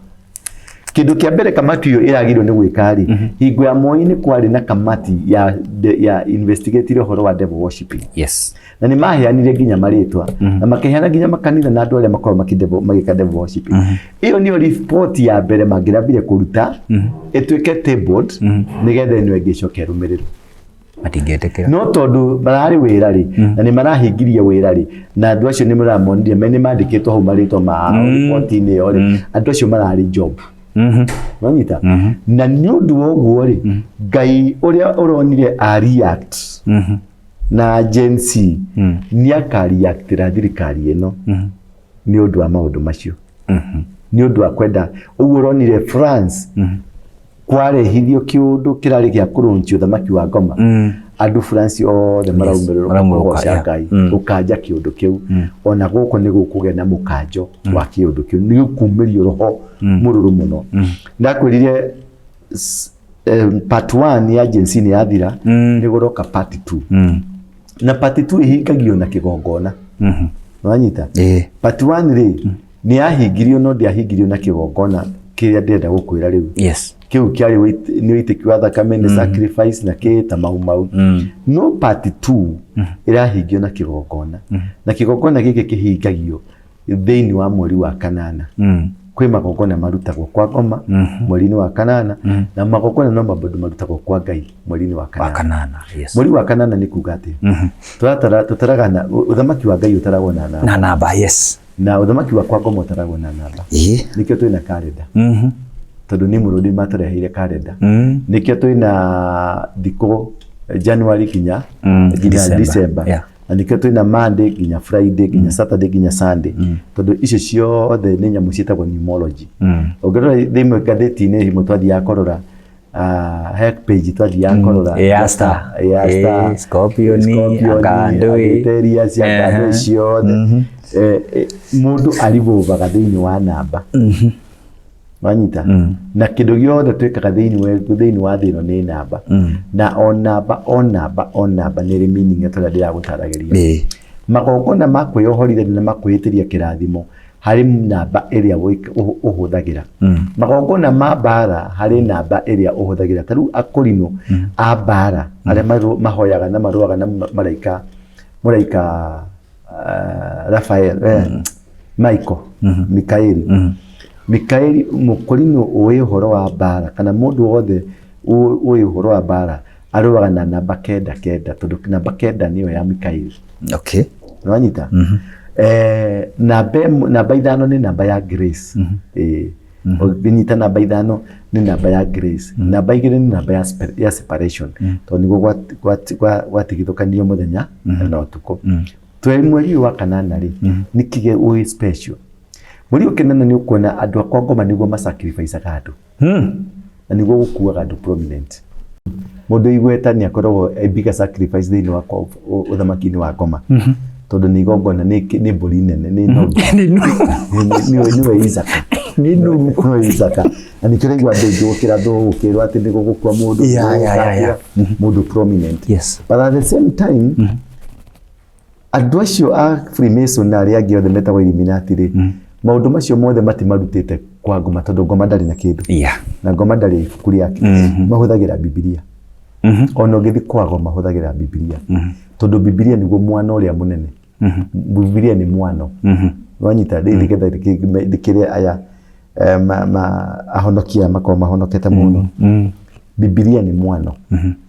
kindu kia mbere kamatio iragirwo ni gwikari hingo ya Moi ni kwari na kamati ya investigate horo wa devil worshiping yes na ni maheanire nginya maritwa na makiheana nginya makanitha na andu aria makorwo magika devil worshiping iyo niyo report ya mbere mangirabire kuruta etwike tabled nigetha ino engicoke rumiriro matingetekera no tondu marari wira ri na ni marahingiria wira ri na andu acio ni muramonire meni mandikitwo hau marito ma report-ini yo ri andu acio marari job wanyita na ni undu woguo ri Ngai uria uronire a react na agency ni akariaktira thirikari ino ni undu wa maundu macio ni undu wa kwenda uguo uronire France kwarehithio kiundu kirari gia kurunchi uthamaki wa ngoma andu France othe maraumirwo Ngai ukanja kiundu kiu ona guko ni gukugena mukanjo wa kiundu kiu ni gukumirio roho mururu muno ndakwirire part 1 ya agency ni yathira ni guroka part 2 na part 2 ihingagio na kigongona wanyita part 1 ri ni yahingirio no ndiahingirio na kigongona kiria ndenda gukwira riu yes kiu kiari ni witiki wa thakame ni sacrifice na kita mau no part 2 irahingio na kigongona na kigongona giki kihingagio thiini wa mweri wa kanana kwi magongona marutagwo kwa ngoma mweri-ini wa kanana na magongona no mabodo marutagwo kwa Ngai mweri-ini wa kanana yes mweri wa kanana ni kuga ati tutaragana uthamaki wa Ngai utaragwo na namba yes na uthamaki wa kwa ngoma utaragwo na namba nikio twina kalenda tondu ni murundi matareheire kalenda nikio twina thiko January kinya December na nikio twina Monday kinya Friday kinya Saturday kinya Sunday tondu icio ciothe ni nyamu cietagwo numerology ongorora thimwe gatheti-ini himo twathi ya korora hack page twathi ya korora Easter Scorpion akandui teria cia akandui ciothe mundu arivuvaga thiini wa namba wanyita na kindu giothe twikaga thiini wa thino ni namba na on namba ni meaning etola ndira gutarageria magongona makwiyohorithia na makwihitiria kirathimo hari namba iria uhuthagira magongona ma bara hari namba iria uhuthagira taru akorino a bara aria mahoyaga na maruaga na muraika Rafael Mikaeli mukorino uwe uhoro wa bara kana mundu wothe uwe uhoro wa bara aruaga na namba kenda tondu namba kenda niyo ya Mikaeli okay wanyita namba ithano ni namba ya grace binyita namba ithano ni namba ya grace namba igiri ni namba ya separation tondu niguo gwatigithukanio muthenya na utuku twe mweri wa kanana ri nikige uwe special mweri wa kanana ni ukuona andu akwa ngoma niguo masacrifice andu na niguo gukuaga andu prominent mundu igweta ni akoragwo bigger sacrifice thiini wa uthamaki-ini wa ngoma tondu ni igongona ni mburi nene ni we Isaka na nikio igwa ndu gukira gukirwa ati ni gukua mundu mundu prominent yes but at the same time andu acio a Freemason na aria angĩ othe metagwo Illuminati ri maundu macio mothe matimarutite kwa ngoma tondu ngoma ndari na kindu na ngoma ndari ibuku riake mahuthagira Biblia ona ungithi kwago mahuthagira Biblia tondu Biblia niguo mwana uria munene Biblia ni mwano wanyita ndigetha dikiria aya ahonokia makao mahonokete muno Biblia ni mwano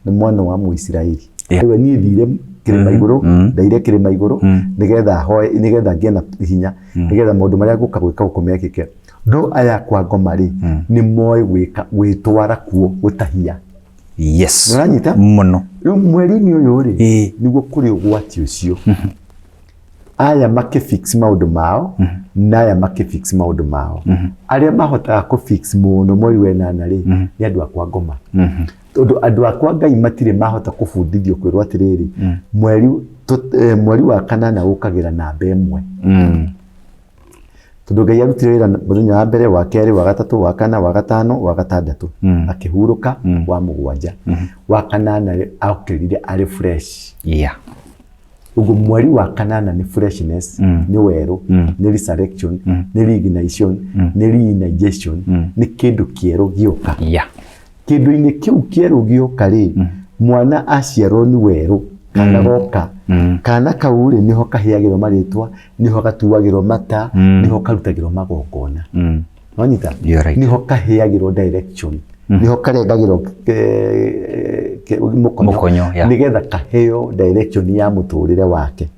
ni mwano wa Muisiraeli ewe ni thire kirima iguru ndaire kirima iguru nigetha nigetha ngiena hinya nigetha maundu maria guka gwika gukomekeke ndo aya kwa ngoma ri ni moy gwitwara kuo gutahia yes uranyita muno mweri-ini uyu ri niguo kuri ugwati ucio aya makifix maundu mao na aya makifix maundu mao aria mahotaga ku fix muno mweri wenana ri ni andu akwa Ngoma tondu andu akwa Ngai matire mahota kubundithio kwirwo atiriri mweri wa kanana ukagira namba imwe tondu Ngai arutire wira muthenya wa mbere wa keri wa gatatu wa kana wa gatano wa gatandatu akihuruka wa mugwanja wa kanana aukirire ari fresh ugo mweri wa kanana ni freshness ni weru ni resurrection ni reignition ni reindigestion ni kindu kieru gioka kindu ini kiu kieru gioka ri mwana aciarwo ni weru kana goka kana kauri niho kahiagirwo maritwa niho gatuagirwo mata niho karutagirwo magongona wanyita niho kahiagirwo direction niho karengagirwo mukonyo nigetha kaheo direction ya muturire wake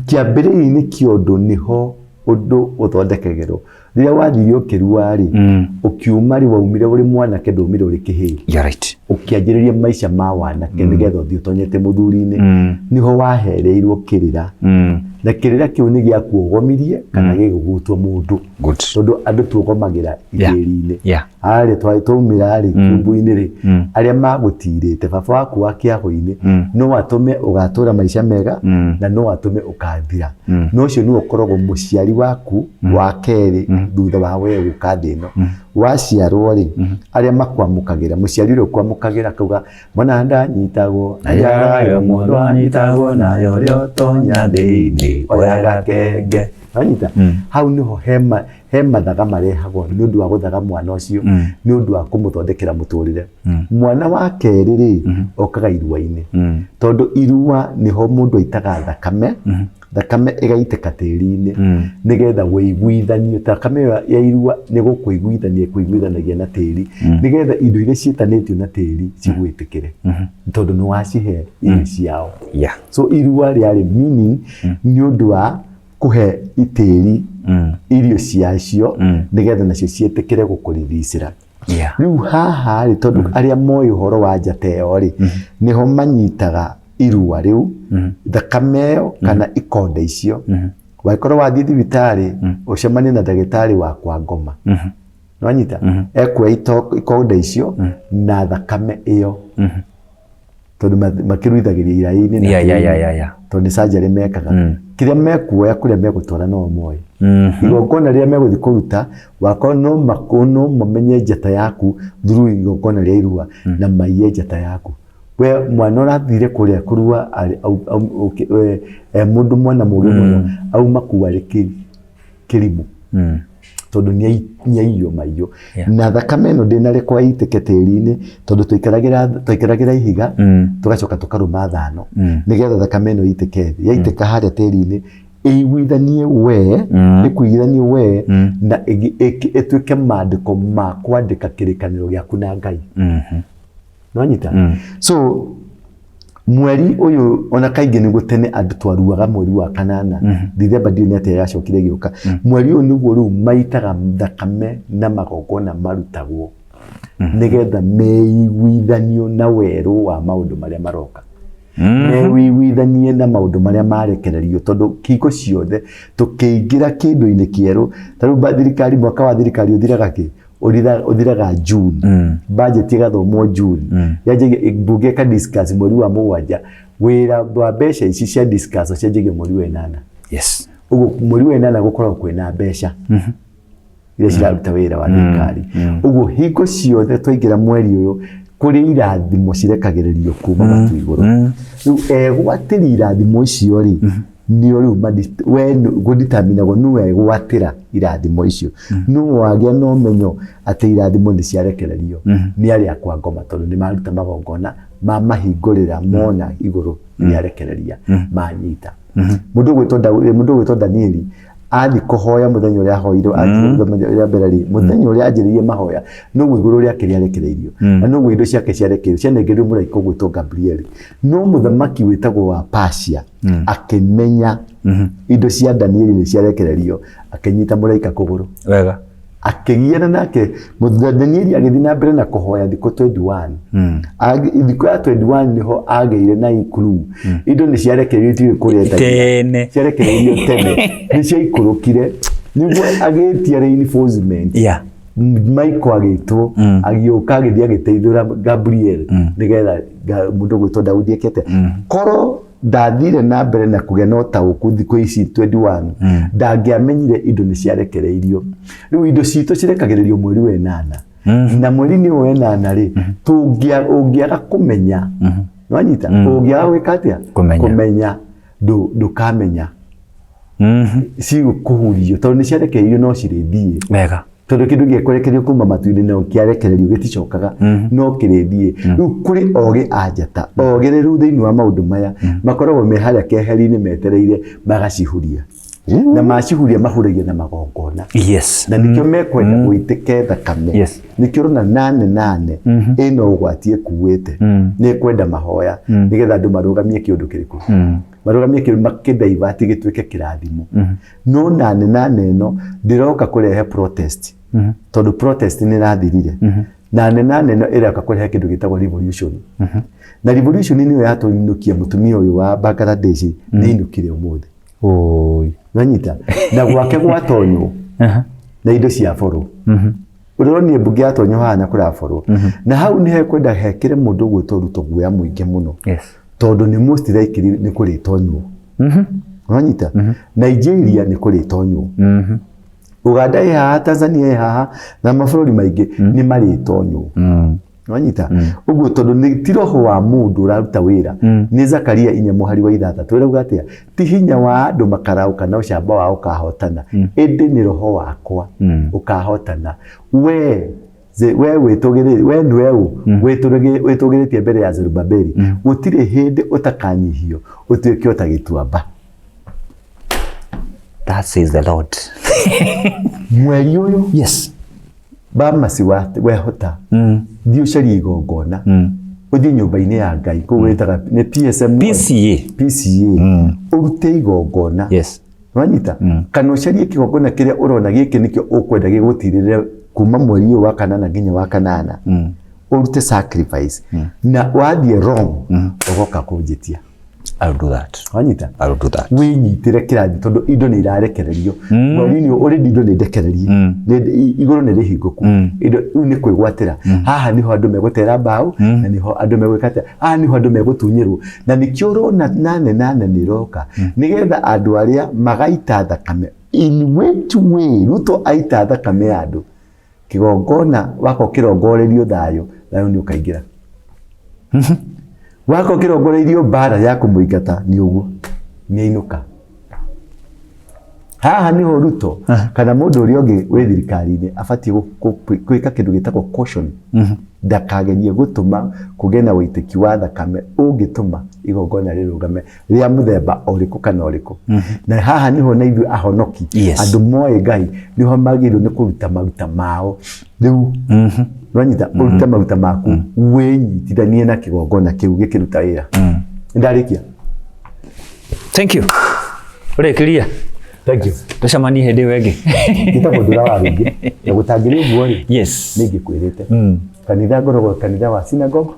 kiambiriini kiondu niho undu uthondekagirwo riria wathirio kirua ri ukiuma ri waumire uri mwanake ndumire uri kihiri ukianjiriria maisha ma wanake nigetha uthii utonyete muthuri-ini niho wahereirwo kirira na kirira kiu ni gia kuogomirie kana gigugutwo mundu tondu andu tuogomagira igiri-ini ari twaumira ri kumbu-ini ri aria magutirite baba waku akiaho-ini no watume ugatura maisha mega na no watume ukathira no cio ni ukoragwo muciari waku wa keri thutha wa wewe gukathino waciarwo ri aria makwamukagira muciari uri kwamukagira kuga mwana ndanyitagwo ayayo mundu anyitagwo nayo rio tonya thiini oyaga kenge anyita hau niho hema thaga marehagwo ni undu wa guthaga mwana ucio ni undu wa kumuthondekera muturire mwana wa keri ri okaga irua-ini tondu irua niho mundu aitaga thakame igaiteka tiri-ini nigetha wiguithanio thakame ya irua ni gukuiguithanagia na tiri nigetha indo iria cietanitio na tiri cigwitikire tondu ni wacihe irio ciao so irua riari meaning ni undu wa kuhe itiri irio ciacio nigetha nacio cietikire gukurithicira riu haha ri tondu aria moi uhoro wa njata io ri niho manyitaga irua riu thakame io kana ikonda icio wakorwo wathii thibitari ucemanie na ndagitari wakwa Ngoma nwanyita ekwe ikonda icio na thakame iyo tondu makiruithagiria ira-ini na tondu surgery mekaga kiria mekuoya kuria megutwara no moe igongona riria meguthi kuruta wakorwo no mamenye njata yaku through igongona ria irua na maiye njata yaku we mwana urathire kuria kurua mundu mwana mugi muno auma kuari kirimu tondu ni aiyo maiyo na thakame ino ndinari kwa itike tiri-ini tondu twikiragira ihiga tugacoka tukaruma thano nigetha thakame ino itike thi yaiteka haria tiri-ini iguithanie we ikuithanie we na etuike mandiko ma kwandika kirikaniro giaku na Ngai nwanyita so mweri uyu ona kaingi niguo tene andu twaruaga mweri wa kanana Dithemba ndio ni atia yacokire giuka mweri uyu niguo riu maitaga thakame na magongona marutagwo nigetha meiguithanio na weru wa maundu maria maroka meiguithanie na maundu maria marekererio tondu kiko ciothe tukiingira kindu-ini kieru tariu thirikari mwaka wa thirikari uthiraga ki uthiraga June budget igathomwo June yaje bunge ka discuss mweri wa mugwanja wira wa mbeca ici cia discuss cianjige mweri wa enana ugo mweri wa enana gukorwo kwina mbeca iria ciraruta wira wa thirikari ugo hingo ciothe twaingira mweri uyu kuri irathimo cirekagiririo kuma matu iguru riu gwatiri irathimo icio ri ni uri we guditaminago nuwe gwatira irathimo icio nu wagia no menyo ati irathimo ni ciarekererio ni ari akwa Ngoma tondu ni maruta magongona ma mahingurira mona iguru ni arekereria manyita mundu gwitwo Danieli athi kuhoya muthenya uria ahoirwo athira mbere ri muthenya uria anjiririe mahoya no iguru ria kiria rekereirio na no indo ciake ciarekereirio cianengerio muraiko gwitwo Gabriel no muthamaki witagwo wa Persia akimenya indo cia Danieli ni ciarekereirio akinyita muraika kuguru wega akĩgiana nake Danieli agĩthiĩ na mbere na kũhoya thikũ 21 thikũ ya 21 niho agĩire na ikuru indo nĩ ciarekereirio kũrĩa tene ciarekereirio tene nĩ ciaikũrũkire nĩguo agĩtia reinforcement Michael agĩtwo agĩũka agĩthiĩ agĩteithũra Gabriel nĩgetha mũndũ gwĩtwo Daudi ekete korwo ndathire na mbere na kũgĩa na ũtaũku thikũ ici 21 ndangĩamenyire indo nĩ ciarekereirio rĩu indo citũ cirekagĩrĩrio mweri wa 8 na mweri-inĩ wa 8 rĩ ũngĩaga kũmenya wanyita ũngĩaga gwĩka atĩa kũmenya ndũkamenya cigũkũhurio tondũ nĩ ciarekereirio no cirĩthiĩ wega tondũ kĩndũ gĩekũrekerio kuma matu-inĩ no kĩarekererio gĩticokaga no kĩrĩthiĩ rĩu kũrĩ ogĩ anjata ogĩ rĩu thĩinĩ wa maũndũ maya makoragwo me harĩa keheri-inĩ metereire magacihuria na macihuria mahuragia na magongona na nĩkĩo mekwenda gũitĩke thakame nĩkĩo rona 8 ĩno ũgwati ĩkuĩte nĩ kwenda mahoya nĩgetha andũ marũgamie kĩũndũ kĩrĩkũ marũgamie kĩũndũ makĩdaivati gĩtuĩke kĩrathimo no 8 ĩno ndĩroka kũrehe protest tondũ protest nĩ ĩrathirire 8 ĩno ĩroka kũrehe kĩndũ gĩtagwo revolution na revolution nĩyo yatũinũkia mũtumia ũyũ wa Bangladesh nĩ inũkire ũmũthĩ Nanyita na gwake gwatonywo na indo cia boro ũroni mbunge yatonyo hana kũra boro na hau nĩ hekwenda hekire mũndũ gwĩtwo Ruto guoya mũingĩ mũno tondũ nĩ most likely nĩ kũrĩtonywo Nanyita Nigeria nĩ kũrĩtonywo Uganda ĩ haha Tanzania ĩ haha na mabũrũri maingĩ nĩ marĩtonywo Nanyita ũguo tondũ nĩ ti roho wa mũndũ ũraruta wĩra nĩ Zakaria 4:6 twĩrauga atĩa ti hinya wa andũ makaraũka na ũcamba wao kahotana ĩndĩ nĩ roho wakwa ũkahotana we wĩtũgĩrĩtie we nĩwe wĩtũgĩrĩtie mbere ya Zerubabeli gũtirĩ hĩndĩ ũtakanyihio ũtuĩke ũtagĩtuamba that says the Lord mweri ũyũ bamasi wehota thiĩ ũcarie igongona ũthiĩ nyũmba-inĩ ya Ngai kũu wĩtaga nĩ PCA ũrute igongona wanyita kana ũcarie kĩgongona kĩrĩa ũrona gĩkĩ nĩkĩo ũkwenda gĩgũtirĩre kuma mweri ũyũ wa 8 nginya wa 8 ũrute sacrifice na wathiĩ wrong ũgoka kũnjĩtia I'll do that. Wanyita? I'll do that. Winyitire kĩrathi tondũ indo nĩ irarekererio. Mweri-inĩ already indo nĩ ndekererie. Igũrũ nĩ rĩhingũku. Indo nĩ kwĩgwatĩra. Haha niho andũ megũtera mbaũ na niho andũ megwĩka atĩa. Haha niho andũ megũtunyĩrwo. Na nĩkĩo ũrona 8 nĩ roka. Nĩgetha andũ arĩa magaita thakame in which way Ruto aita thakame ya andũ. Kĩgongona wako kĩrongorerio thayũ nĩ ũkaingĩra. Wako kĩrongoreirio mbara ya kũmũingata nĩ ũguo nĩ ainũka haha niho Ruto kana mũndũ ũrĩa ũngĩ wĩ thirikari-inĩ abatie gwĩka kĩndũ gĩtagwo caution ndakagerie gũtũma kũgĩe na wĩitĩki wa thakame ũngĩtũma igongona rĩrũgame rĩa mũthemba ũrĩkũ kana ũrĩkũ na haha niho na ithuĩ ahonoki andũ moĩ Ngai niho magĩrĩirwo nĩ kũruta maruta mao rĩu Wanyita ũrute maruta maku wĩnyitithanie na kĩgongona kĩu gĩkĩruta wĩra ndarĩkia thank you ũrĩkĩria thank you tũcemanie hĩndĩ wengĩ gĩtagwo ndũra wa rĩngĩ na gũtangĩrĩ ũguo rĩ nĩ ngĩkwĩrĩte kanitha ngoragwo kanitha wa synagogue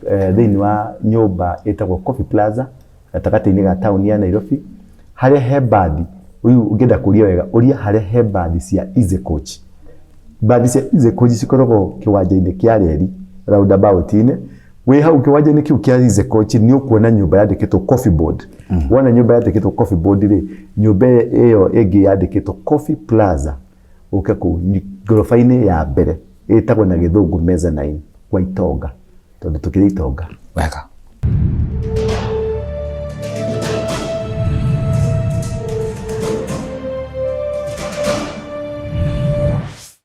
thĩinĩ wa nyũmba ĩtagwo Coffee Plaza gatagatĩ-inĩ ga taũni ya Nairobi harĩa he bandi ũyũ ũngĩenda kũria wega ũria harĩa he bandi cia Easy Coach bandi cia Easy Coach cikoragwo kĩwanja-inĩ kĩa reri roundabout-inĩ wĩ hau kĩwanja-inĩ kĩu kĩa Easy Coach nĩ ũkuona nyũmba yandĩkĩtwo Coffee Board wona nyũmba yandĩkĩtwo Coffee Board rĩ nyũmba ĩyo ĩngĩ yandĩkĩtwo Coffee Plaza ũke kũu ngoroba-inĩ ya mbere ĩtagwo na gĩthũngũ mezzanine kwa itonga tondũ tũkĩrĩ itonga wega